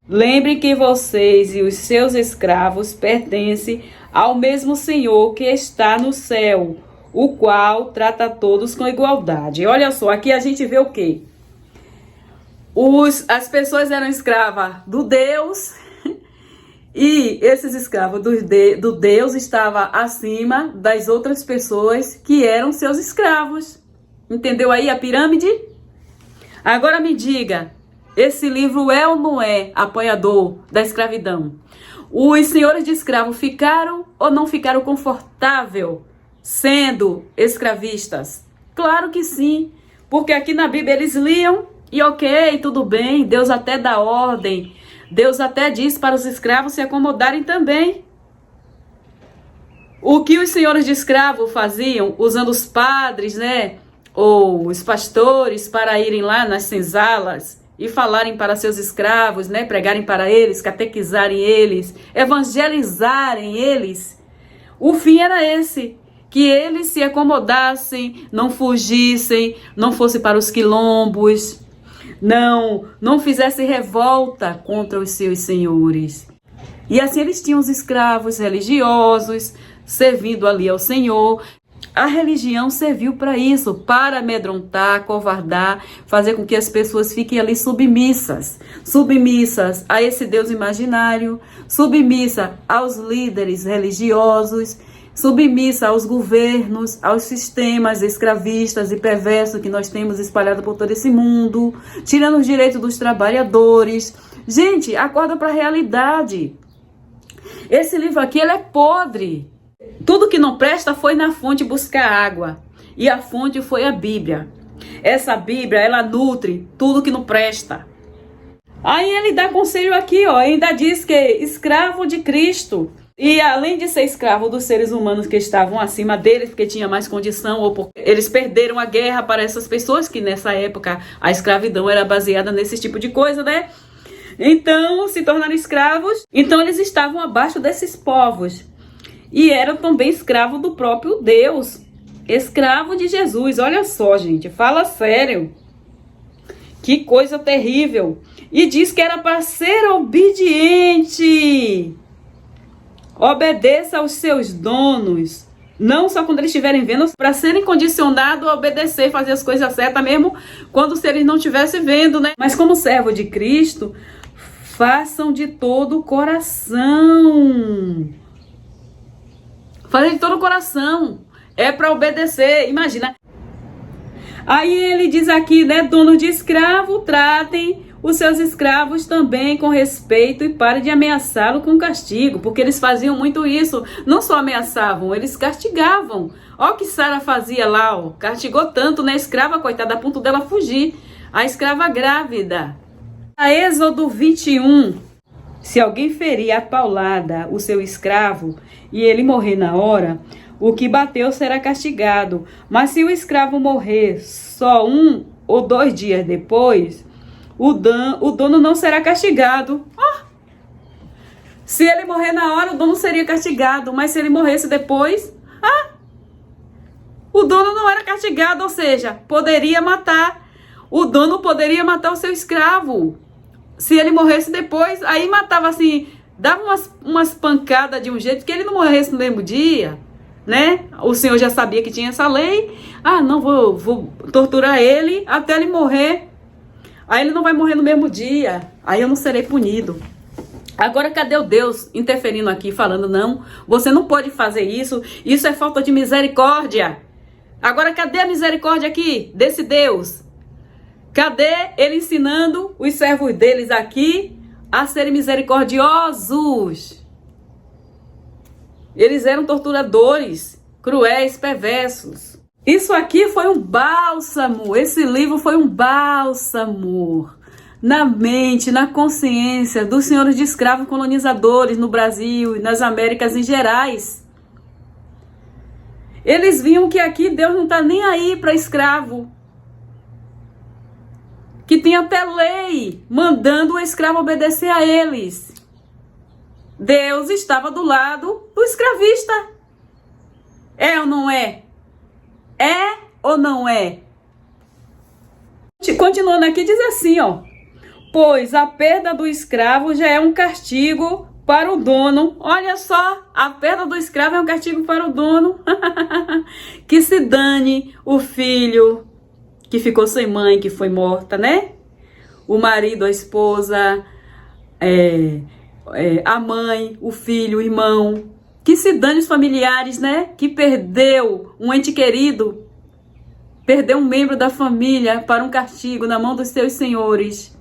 S1: Lembre que vocês e os seus escravos pertencem ao mesmo Senhor que está no céu, o qual trata todos com igualdade. Olha só, aqui a gente vê o quê? As pessoas eram escravas do Deus, e esses escravos do Deus estavam acima das outras pessoas que eram seus escravos. Entendeu aí a pirâmide? Agora me diga, esse livro é ou não é apoiador da escravidão? Os senhores de escravo ficaram ou não ficaram confortáveis sendo escravistas? Claro que sim, porque aqui na Bíblia eles liam e ok, tudo bem, Deus até dá ordem, Deus até diz para os escravos se acomodarem também. O que os senhores de escravo faziam, usando os padres, né, ou os pastores para irem lá nas senzalas e falarem para seus escravos, né, pregarem para eles, catequizarem eles, evangelizarem eles. O fim era esse, que eles se acomodassem, não fugissem, não fossem para os quilombos, não fizessem revolta contra os seus senhores. E assim eles tinham os escravos religiosos, servindo ali ao Senhor. A religião serviu para isso, para amedrontar, covardar, fazer com que as pessoas fiquem ali submissas a esse Deus imaginário, submissa aos líderes religiosos, submissa aos governos, aos sistemas escravistas e perversos que nós temos espalhado por todo esse mundo, tirando os direitos dos trabalhadores. Gente, acorda para a realidade. Esse livro aqui, ele é podre. Tudo que não presta foi na fonte buscar água. E a fonte foi a Bíblia. Essa Bíblia, ela nutre tudo que não presta. Aí ele dá conselho aqui, ó, ainda diz que escravo de Cristo. E além de ser escravo dos seres humanos que estavam acima deles, porque tinha mais condição, ou porque eles perderam a guerra para essas pessoas, que nessa época a escravidão era baseada nesse tipo de coisa, né? Então, se tornaram escravos. Então, eles estavam abaixo desses povos. E eram também escravos do próprio Deus. Escravo de Jesus. Olha só, gente. Fala sério. Que coisa terrível. E diz que era para ser obediente. Obedeça aos seus donos. Não só quando eles estiverem vendo, para serem condicionados a obedecer e fazer as coisas certas, mesmo quando se eles não estivessem vendo, né? Mas como servo de Cristo, façam de todo o coração. Fazer de todo o coração. É para obedecer. Imagina. Aí ele diz aqui, né? Donos de escravo, tratem os seus escravos também com respeito e parem de ameaçá-lo com castigo. Porque eles faziam muito isso. Não só ameaçavam, eles castigavam. Ó o que Sara fazia lá, ó. Castigou tanto, né? A escrava, coitada, a ponto dela fugir. A escrava grávida. A Êxodo 21. Se alguém ferir a paulada o seu escravo e ele morrer na hora, o que bateu será castigado. Mas se o escravo morrer só 1 ou 2 dias depois, o dono não será castigado. Se ele morrer na hora, o dono seria castigado. Mas se ele morresse depois, o dono não era castigado. Ou seja, poderia matar. O dono poderia matar o seu escravo. Se ele morresse depois, aí matava assim, dava umas pancadas de um jeito que ele não morresse no mesmo dia. né? O Senhor já sabia que tinha essa lei. Ah, não, vou torturar ele até ele morrer. Aí ele não vai morrer no mesmo dia. Aí eu não serei punido. Agora, cadê o Deus interferindo aqui, falando, não, você não pode fazer isso, isso é falta de misericórdia. Agora, cadê a misericórdia aqui, desse Deus? Cadê ele ensinando os servos deles aqui a serem misericordiosos? Eles eram torturadores, cruéis, perversos. Isso aqui foi um bálsamo, esse livro foi um bálsamo na mente, na consciência dos senhores de escravos colonizadores no Brasil e nas Américas em gerais. Eles viam que aqui Deus não está nem aí para escravo. Que tem até lei mandando o escravo obedecer a eles. Deus estava do lado do escravista. É ou não é? É ou não é? Continuando aqui, diz assim, ó. Pois a perda do escravo já é um castigo para o dono. Olha só, a perda do escravo é um castigo para o dono. Que se dane o filho que ficou sem mãe, que foi morta, né? O marido, a esposa, a mãe, o filho, o irmão. Que se dane os familiares, né? Que perdeu um ente querido, perdeu um membro da família para um castigo na mão dos seus senhores.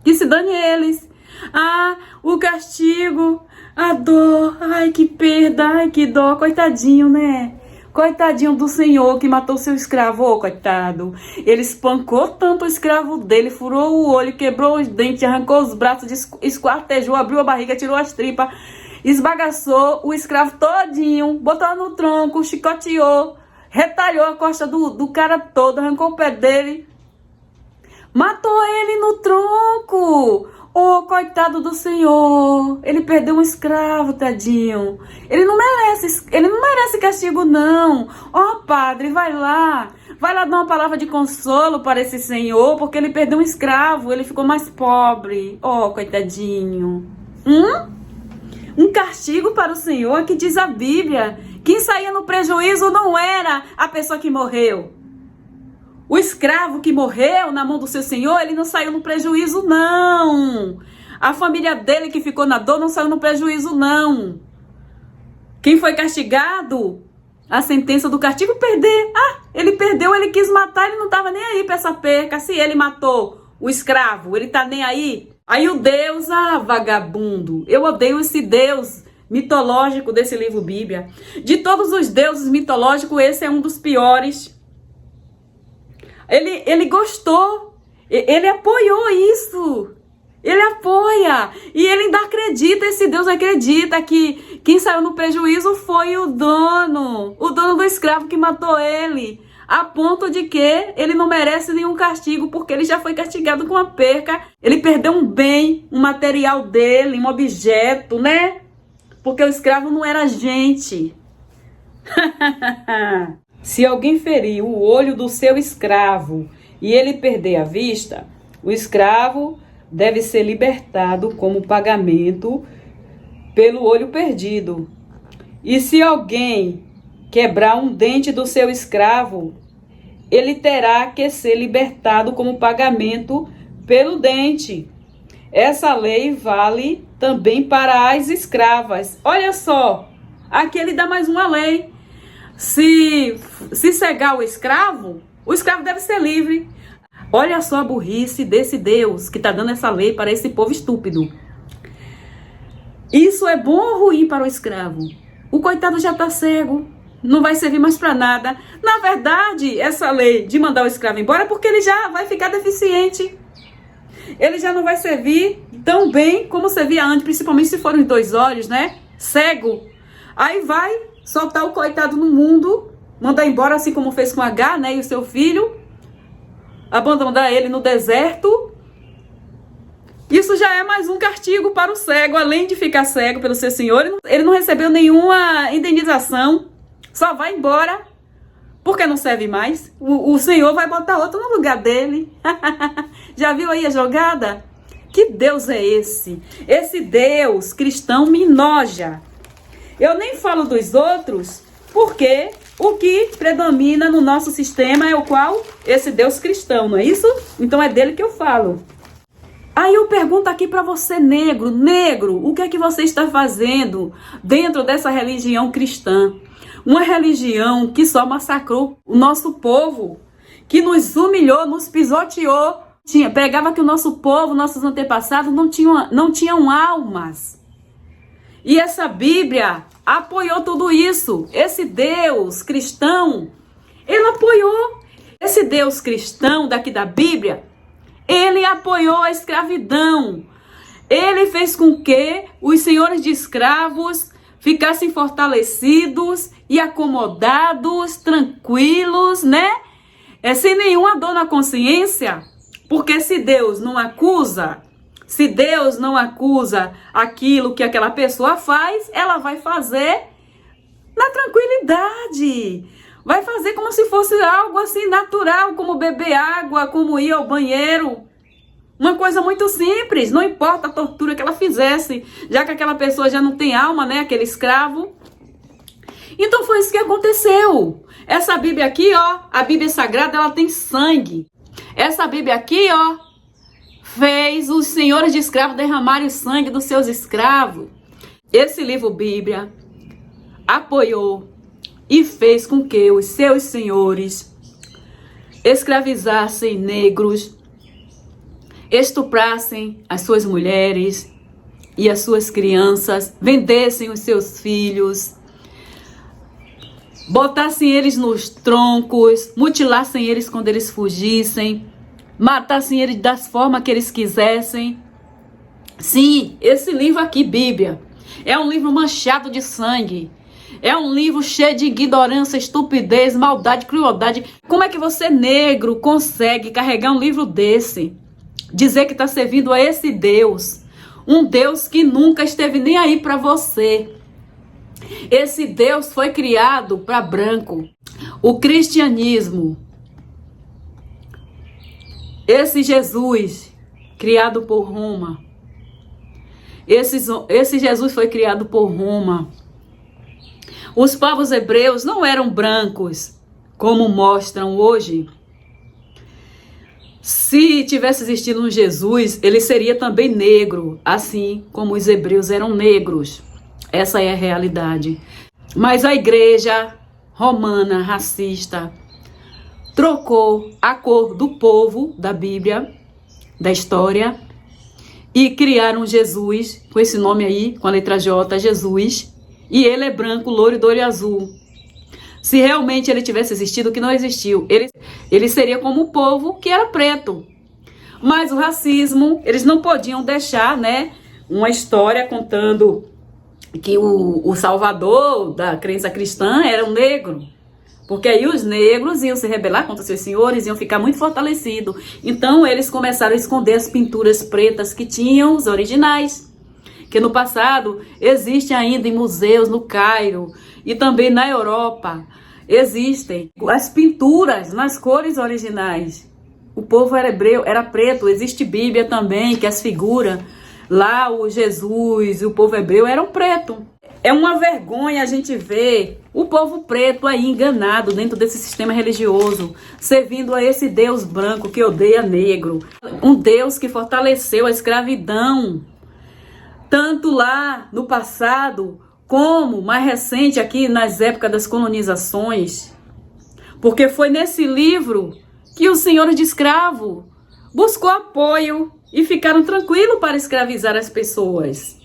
S1: Que se dane eles. Ah, o castigo, a dor, ai que perda, ai que dó, coitadinho, né? Coitadinho do senhor que matou seu escravo, oh, coitado. Ele espancou tanto o escravo dele, furou o olho, quebrou os dentes, arrancou os braços, esquartejou, abriu a barriga, tirou as tripas, esbagaçou o escravo todinho, botou no tronco, chicoteou, retalhou a costa do cara todo, arrancou o pé dele. Matou ele no tronco. Oh, coitado do senhor. Ele perdeu um escravo, tadinho. Ele não merece castigo, não. Oh, padre, vai lá dar uma palavra de consolo para esse senhor, porque ele perdeu um escravo, ele ficou mais pobre. Oh, coitadinho. Um castigo para o senhor, que diz a Bíblia. Quem saía no prejuízo não era a pessoa que morreu. O escravo que morreu na mão do seu senhor, ele não saiu no prejuízo, não. A família dele que ficou na dor não saiu no prejuízo, não. Quem foi castigado, a sentença do castigo, perder. Ah, ele perdeu, ele quis matar, ele não estava nem aí para essa perca. Se ele matou o escravo, ele tá nem aí. Aí o Deus, vagabundo. Eu odeio esse Deus mitológico desse livro Bíblia. De todos os deuses mitológicos, esse é um dos piores. Ele gostou, ele apoiou isso, ele apoia, e ele ainda acredita, esse Deus acredita que quem saiu no prejuízo foi o dono do escravo que matou ele, a ponto de que ele não merece nenhum castigo, porque ele já foi castigado com a perca, ele perdeu um bem, um material dele, um objeto, né? Porque o escravo não era gente. Se alguém ferir o olho do seu escravo e ele perder a vista, o escravo deve ser libertado como pagamento pelo olho perdido. E se alguém quebrar um dente do seu escravo, ele terá que ser libertado como pagamento pelo dente. Essa lei vale também para as escravas. Olha só, aqui ele dá mais uma lei. Se cegar o escravo deve ser livre. Olha só a burrice desse Deus que está dando essa lei para esse povo estúpido. Isso é bom ou ruim para o escravo? O coitado já está cego, não vai servir mais para nada. Na verdade, essa lei de mandar o escravo embora é porque ele já vai ficar deficiente. Ele já não vai servir tão bem como servia antes, principalmente se forem os 2 olhos, né? Cego. Aí vai soltar o coitado no mundo, mandar embora, assim como fez com H, né, e o seu filho, abandonar ele no deserto. Isso já é mais um castigo para o cego, além de ficar cego pelo seu senhor, ele não recebeu nenhuma indenização, só vai embora, porque não serve mais. O senhor vai botar outro no lugar dele. Já viu aí a jogada? Que Deus é esse? Esse Deus cristão me enoja. Eu nem falo dos outros, Porque o que predomina no nosso sistema é o qual? Esse Deus cristão, não é isso? Então é dele que eu falo. Aí eu pergunto aqui para você, negro, o que é que você está fazendo dentro dessa religião cristã? Uma religião que só massacrou o nosso povo, que nos humilhou, nos pisoteou. Pregava que o nosso povo, nossos antepassados não tinham almas. E essa Bíblia apoiou tudo isso. Esse Deus cristão, ele apoiou. Esse Deus cristão daqui da Bíblia, ele apoiou a escravidão. Ele fez com que os senhores de escravos ficassem fortalecidos e acomodados, tranquilos, né? Sem nenhuma dor na consciência. Porque se Deus não acusa aquilo que aquela pessoa faz, ela vai fazer na tranquilidade. Vai fazer como se fosse algo assim natural, como beber água, como ir ao banheiro. Uma coisa muito simples, não importa a tortura que ela fizesse, já que aquela pessoa já não tem alma, né, aquele escravo. Então foi isso que aconteceu. Essa Bíblia aqui, ó, a Bíblia Sagrada, ela tem sangue. Essa Bíblia aqui, ó, fez os senhores de escravos derramarem o sangue dos seus escravos. Esse livro Bíblia apoiou e fez com que os seus senhores escravizassem negros, estuprassem as suas mulheres e as suas crianças, vendessem os seus filhos, botassem eles nos troncos, mutilassem eles quando eles fugissem, matassem eles das formas que eles quisessem. Sim, esse livro aqui, Bíblia, é um livro manchado de sangue. É um livro cheio de ignorância, estupidez, maldade, crueldade. Como é que você, negro, consegue carregar um livro desse? Dizer que está servindo a esse Deus. Um Deus que nunca esteve nem aí para você. Esse Deus foi criado para branco. O cristianismo. Esse Jesus, criado por Roma. Esse Jesus foi criado por Roma. Os povos hebreus não eram brancos, como mostram hoje. Se tivesse existido um Jesus, ele seria também negro, assim como os hebreus eram negros. Essa é a realidade. Mas a igreja romana, racista, trocou a cor do povo da Bíblia, da história, e criaram Jesus, com esse nome aí, com a letra J, Jesus. E ele é branco, loiro, de olho azul. Se realmente ele tivesse existido, que não existiu, ele seria como o povo que era preto. Mas o racismo, eles não podiam deixar, né, uma história contando que o salvador da crença cristã era um negro. Porque aí os negros iam se rebelar contra seus senhores, iam ficar muito fortalecidos. Então eles começaram a esconder as pinturas pretas que tinham os originais. Que no passado existem ainda em museus no Cairo e também na Europa. Existem as pinturas nas cores originais. O povo era hebreu, era preto. Existe Bíblia também, que as figuras lá, o Jesus e o povo hebreu eram preto. É uma vergonha a gente ver o povo preto aí enganado dentro desse sistema religioso, servindo a esse Deus branco que odeia negro. Um Deus que fortaleceu a escravidão, tanto lá no passado, como mais recente aqui nas épocas das colonizações. Porque foi nesse livro que os senhores de escravo buscou apoio e ficaram tranquilos para escravizar as pessoas.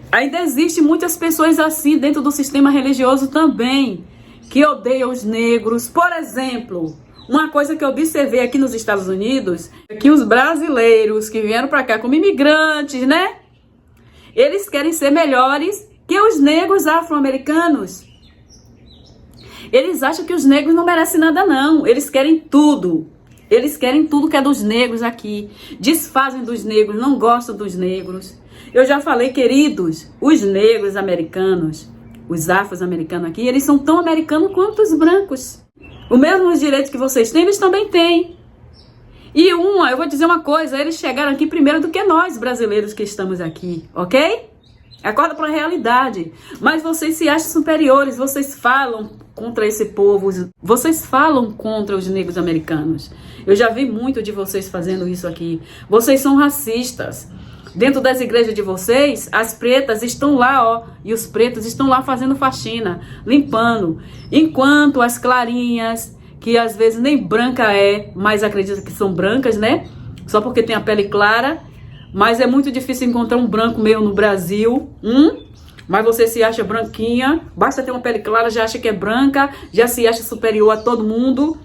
S1: Ainda existem muitas pessoas assim dentro do sistema religioso também, que odeiam os negros. Por exemplo, uma coisa que eu observei aqui nos Estados Unidos, é que os brasileiros que vieram para cá como imigrantes, né? Eles querem ser melhores que os negros afro-americanos. Eles acham que os negros não merecem nada, não. Eles querem tudo. Eles querem tudo que é dos negros aqui. Desfazem dos negros, não gostam dos negros. Eu já falei, queridos, os negros americanos, os afro-americanos aqui, eles são tão americanos quanto os brancos. O mesmo direito que vocês têm, eles também têm. E eu vou dizer uma coisa, eles chegaram aqui primeiro do que nós, brasileiros que estamos aqui, ok? Acorda para a realidade. Mas vocês se acham superiores, vocês falam contra esse povo, vocês falam contra os negros americanos. Eu já vi muito de vocês fazendo isso aqui. Vocês são racistas. Dentro das igrejas de vocês, as pretas estão lá, ó, e os pretos estão lá fazendo faxina, limpando. Enquanto as clarinhas, que às vezes nem branca é, mas acredita que são brancas, né? Só porque tem a pele clara. Mas é muito difícil encontrar um branco meio no Brasil. Mas você se acha branquinha, basta ter uma pele clara, já acha que é branca, já se acha superior a todo mundo.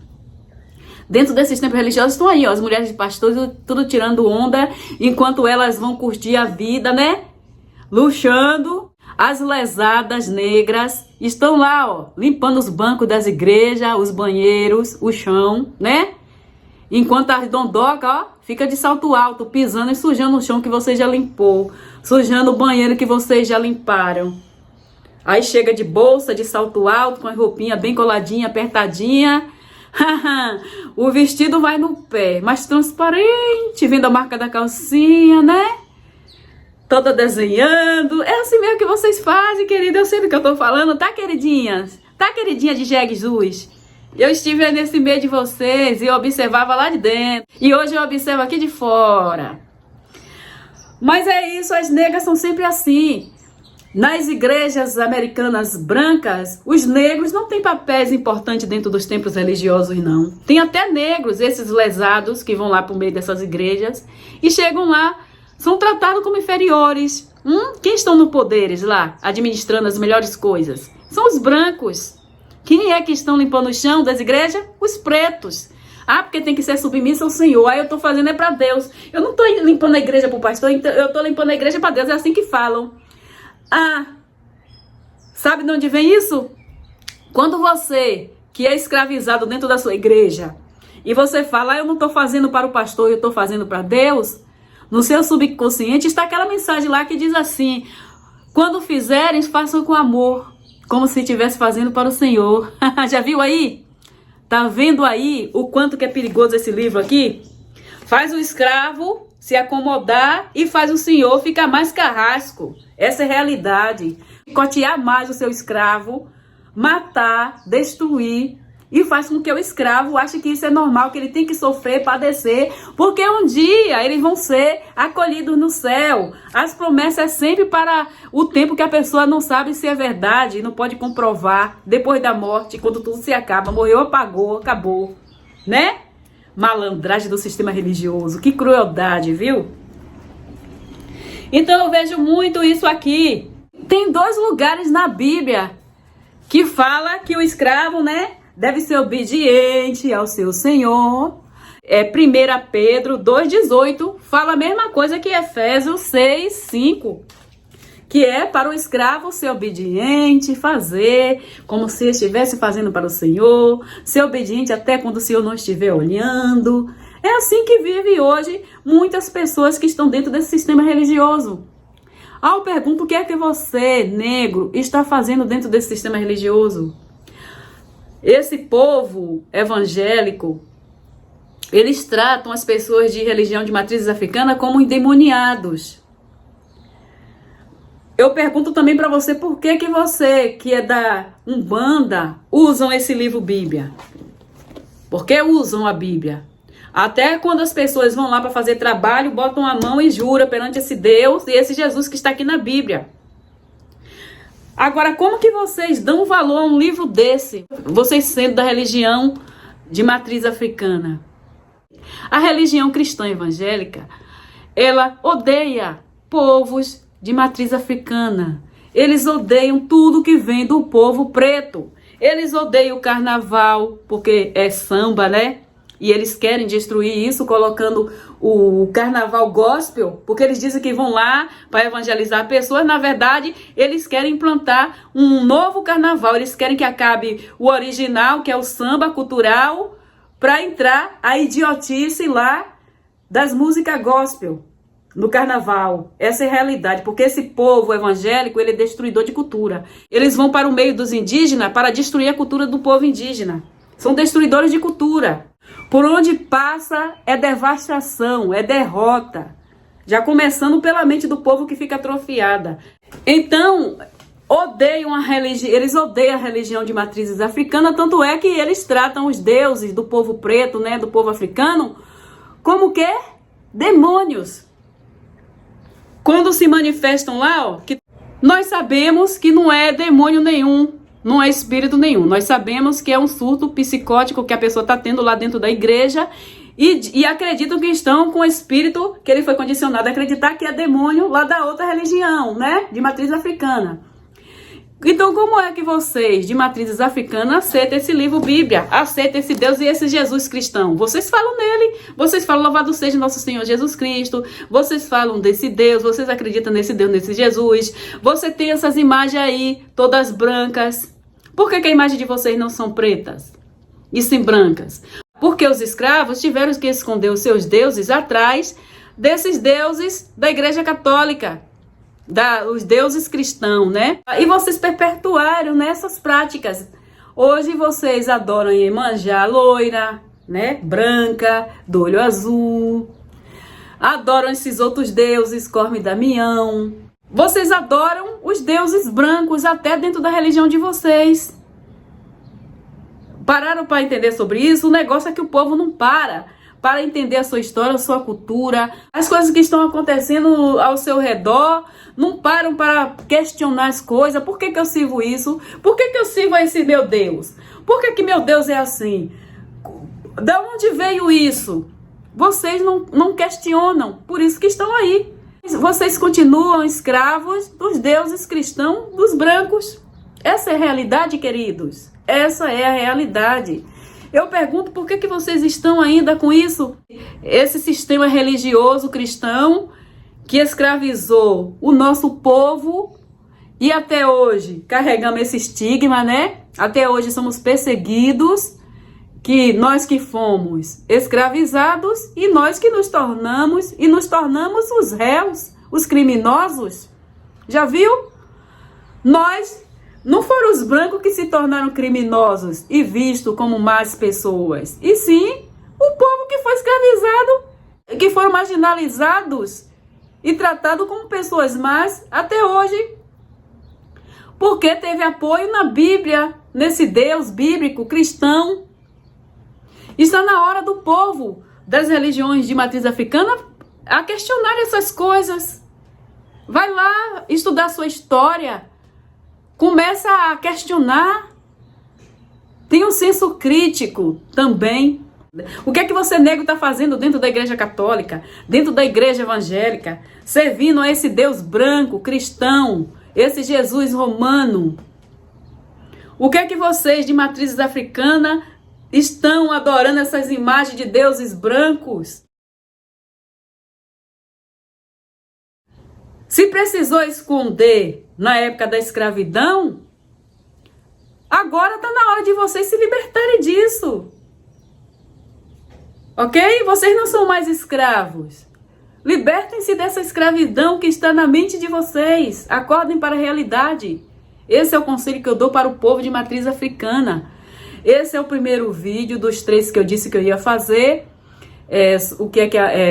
S1: Dentro desses templos religiosos estão aí, ó, as mulheres de pastores, tudo tirando onda, enquanto elas vão curtir a vida, né? Luxando. As lesadas negras estão lá, ó, limpando os bancos das igrejas, os banheiros, o chão, né? Enquanto a dondoca, ó, fica de salto alto, pisando e sujando o chão que você já limpou, sujando o banheiro que vocês já limparam. Aí chega de bolsa, de salto alto, com a roupinha bem coladinha, apertadinha. O vestido vai no pé, mais transparente, vendo a marca da calcinha, né? Toda desenhando. É assim mesmo que vocês fazem, querida. Eu sei do que eu tô falando, tá, queridinhas? Tá, queridinha de Jesus? Eu estive nesse meio de vocês e eu observava lá de dentro. E hoje eu observo aqui de fora. Mas é isso, as negras são sempre assim. Nas igrejas americanas brancas, os negros não têm papéis importantes dentro dos templos religiosos, não. Tem até negros, esses lesados, que vão lá para o meio dessas igrejas e chegam lá, são tratados como inferiores. Quem estão no poderes lá, administrando as melhores coisas? São os brancos. Quem é que estão limpando o chão das igrejas? Os pretos. Ah, porque tem que ser submissa ao Senhor. Aí eu tô fazendo é para Deus. Eu não tô limpando a igreja pro pastor, eu tô limpando a igreja para Deus. É assim que falam. Ah, sabe de onde vem isso? Quando você, que é escravizado dentro da sua igreja, e você fala, eu não tô fazendo para o pastor, eu tô fazendo para Deus, no seu subconsciente está aquela mensagem lá que diz assim: quando fizerem, façam com amor, como se estivesse fazendo para o Senhor. Já viu aí? Tá vendo aí o quanto que é perigoso esse livro aqui? Faz o escravo se acomodar e faz o senhor ficar mais carrasco. Essa é a realidade. Picotear mais o seu escravo, matar, destruir, e faz com que o escravo ache que isso é normal, que ele tem que sofrer, padecer, porque um dia eles vão ser acolhidos no céu. As promessas é sempre para o tempo que a pessoa não sabe se é verdade, não pode comprovar depois da morte, quando tudo se acaba, morreu, apagou, acabou, né? Malandragem do sistema religioso, que crueldade, viu? Então eu vejo muito isso aqui. Tem 2 lugares na Bíblia que fala que o escravo, né, deve ser obediente ao seu senhor. 1 Pedro 2,18 fala a mesma coisa que Efésios 6,5. Que é para o escravo ser obediente, fazer como se estivesse fazendo para o Senhor, ser obediente até quando o Senhor não estiver olhando. É assim que vive hoje muitas pessoas que estão dentro desse sistema religioso. Eu pergunto, o que é que você, negro, está fazendo dentro desse sistema religioso? Esse povo evangélico, eles tratam as pessoas de religião de matrizes africana como endemoniados. Eu pergunto também para você, por que que você, que é da Umbanda, usam esse livro Bíblia? Por que usam a Bíblia? Até quando as pessoas vão lá para fazer trabalho, botam a mão e juram perante esse Deus e esse Jesus que está aqui na Bíblia. Agora, como que vocês dão valor a um livro desse? Vocês sendo da religião de matriz africana. A religião cristã evangélica, ela odeia povos de matriz africana. Eles odeiam tudo que vem do povo preto. Eles odeiam o carnaval, porque é samba, né? E eles querem destruir isso colocando o carnaval gospel, porque eles dizem que vão lá para evangelizar pessoas. Na verdade, eles querem implantar um novo carnaval. Eles querem que acabe o original, que é o samba cultural, para entrar a idiotice lá das músicas gospel no carnaval. Essa é a realidade, porque esse povo evangélico, ele é destruidor de cultura. Eles vão para o meio dos indígenas para destruir a cultura do povo indígena. São destruidores de cultura. Por onde passa é devastação, é derrota. Já começando pela mente do povo que fica atrofiada. Então, eles odeiam a religião de matrizes africanas, tanto é que eles tratam os deuses do povo preto, né, do povo africano, como que? Demônios. Quando se manifestam lá, ó, que nós sabemos que não é demônio nenhum, não é espírito nenhum. Nós sabemos que é um surto psicótico que a pessoa está tendo lá dentro da igreja e acreditam que estão com o espírito que ele foi condicionado a acreditar que é demônio lá da outra religião, né? De matriz africana. Então, como é que vocês, de matrizes africanas, aceitam esse livro Bíblia, aceitam esse Deus e esse Jesus cristão? Vocês falam nele, vocês falam louvado seja nosso Senhor Jesus Cristo, vocês falam desse Deus, vocês acreditam nesse Deus, nesse Jesus, você tem essas imagens aí, todas brancas. Por que a imagem de vocês não são pretas e sim brancas? Porque os escravos tiveram que esconder os seus deuses atrás desses deuses da Igreja Católica. Os deuses cristãos, né? E vocês perpetuaram nessas práticas. Hoje vocês adoram Iemanjá loira, né? Branca, do olho azul. Adoram esses outros deuses, Corme e Damião. Vocês adoram os deuses brancos até dentro da religião de vocês. Pararam para entender sobre isso? O negócio é que o povo não para entender a sua história, a sua cultura, as coisas que estão acontecendo ao seu redor, não param para questionar as coisas. Por que eu sirvo isso? Por que eu sirvo a esse meu Deus? Por que meu Deus é assim? Da onde veio isso? Vocês não questionam, por isso que estão aí. Vocês continuam escravos dos deuses cristãos, dos brancos. Essa é a realidade, queridos. Essa é a realidade. Eu pergunto por que vocês estão ainda com isso? Esse sistema religioso cristão que escravizou o nosso povo e até hoje carregamos esse estigma, né? Até hoje somos perseguidos, que nós que fomos escravizados e nós que nos tornamos os réus, os criminosos. Já viu? Não foram os brancos que se tornaram criminosos e vistos como más pessoas, e sim o povo que foi escravizado, que foram marginalizados e tratados como pessoas más até hoje. Porque teve apoio na Bíblia, nesse Deus bíblico cristão. Está na hora do povo das religiões de matriz africana a questionar essas coisas. Vai lá estudar sua história. Começa a questionar. Tem um senso crítico também. O que é que você negro está fazendo dentro da igreja católica, dentro da igreja evangélica, servindo a esse Deus branco, cristão, esse Jesus romano? O que é que vocês de matrizes africanas estão adorando essas imagens de deuses brancos? Se precisou esconder na época da escravidão, agora está na hora de vocês se libertarem disso. Ok? Vocês não são mais escravos. Libertem-se dessa escravidão que está na mente de vocês. Acordem para a realidade. Esse é o conselho que eu dou para o povo de matriz africana. Esse é o primeiro vídeo dos 3 que eu disse que eu ia fazer.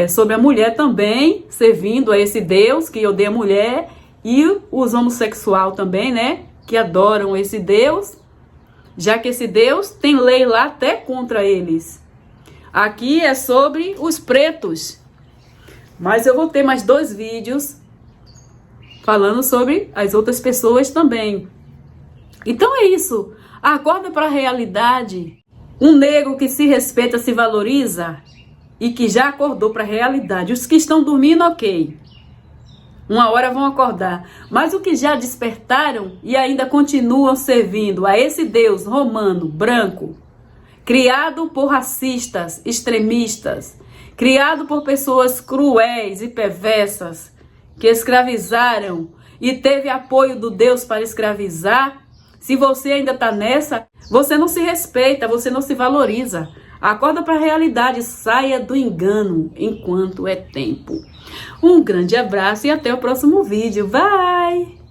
S1: Sobre a mulher também, servindo a esse Deus que odeia a mulher, e os homossexuais também, né, que adoram esse Deus, já que esse Deus tem lei lá até contra eles. Aqui é sobre os pretos, mas eu vou ter mais 2 vídeos falando sobre as outras pessoas também. Então é isso, acorda para a realidade. Um negro que se respeita, se valoriza e que já acordou para a realidade. Os que estão dormindo, ok, uma hora vão acordar, mas os que já despertaram e ainda continuam servindo a esse Deus romano, branco, criado por racistas, extremistas, criado por pessoas cruéis e perversas, que escravizaram e teve apoio do Deus para escravizar. Se você ainda está nessa, você não se respeita, você não se valoriza. Acorda para a realidade, saia do engano enquanto é tempo. Um grande abraço e até o próximo vídeo. Bye!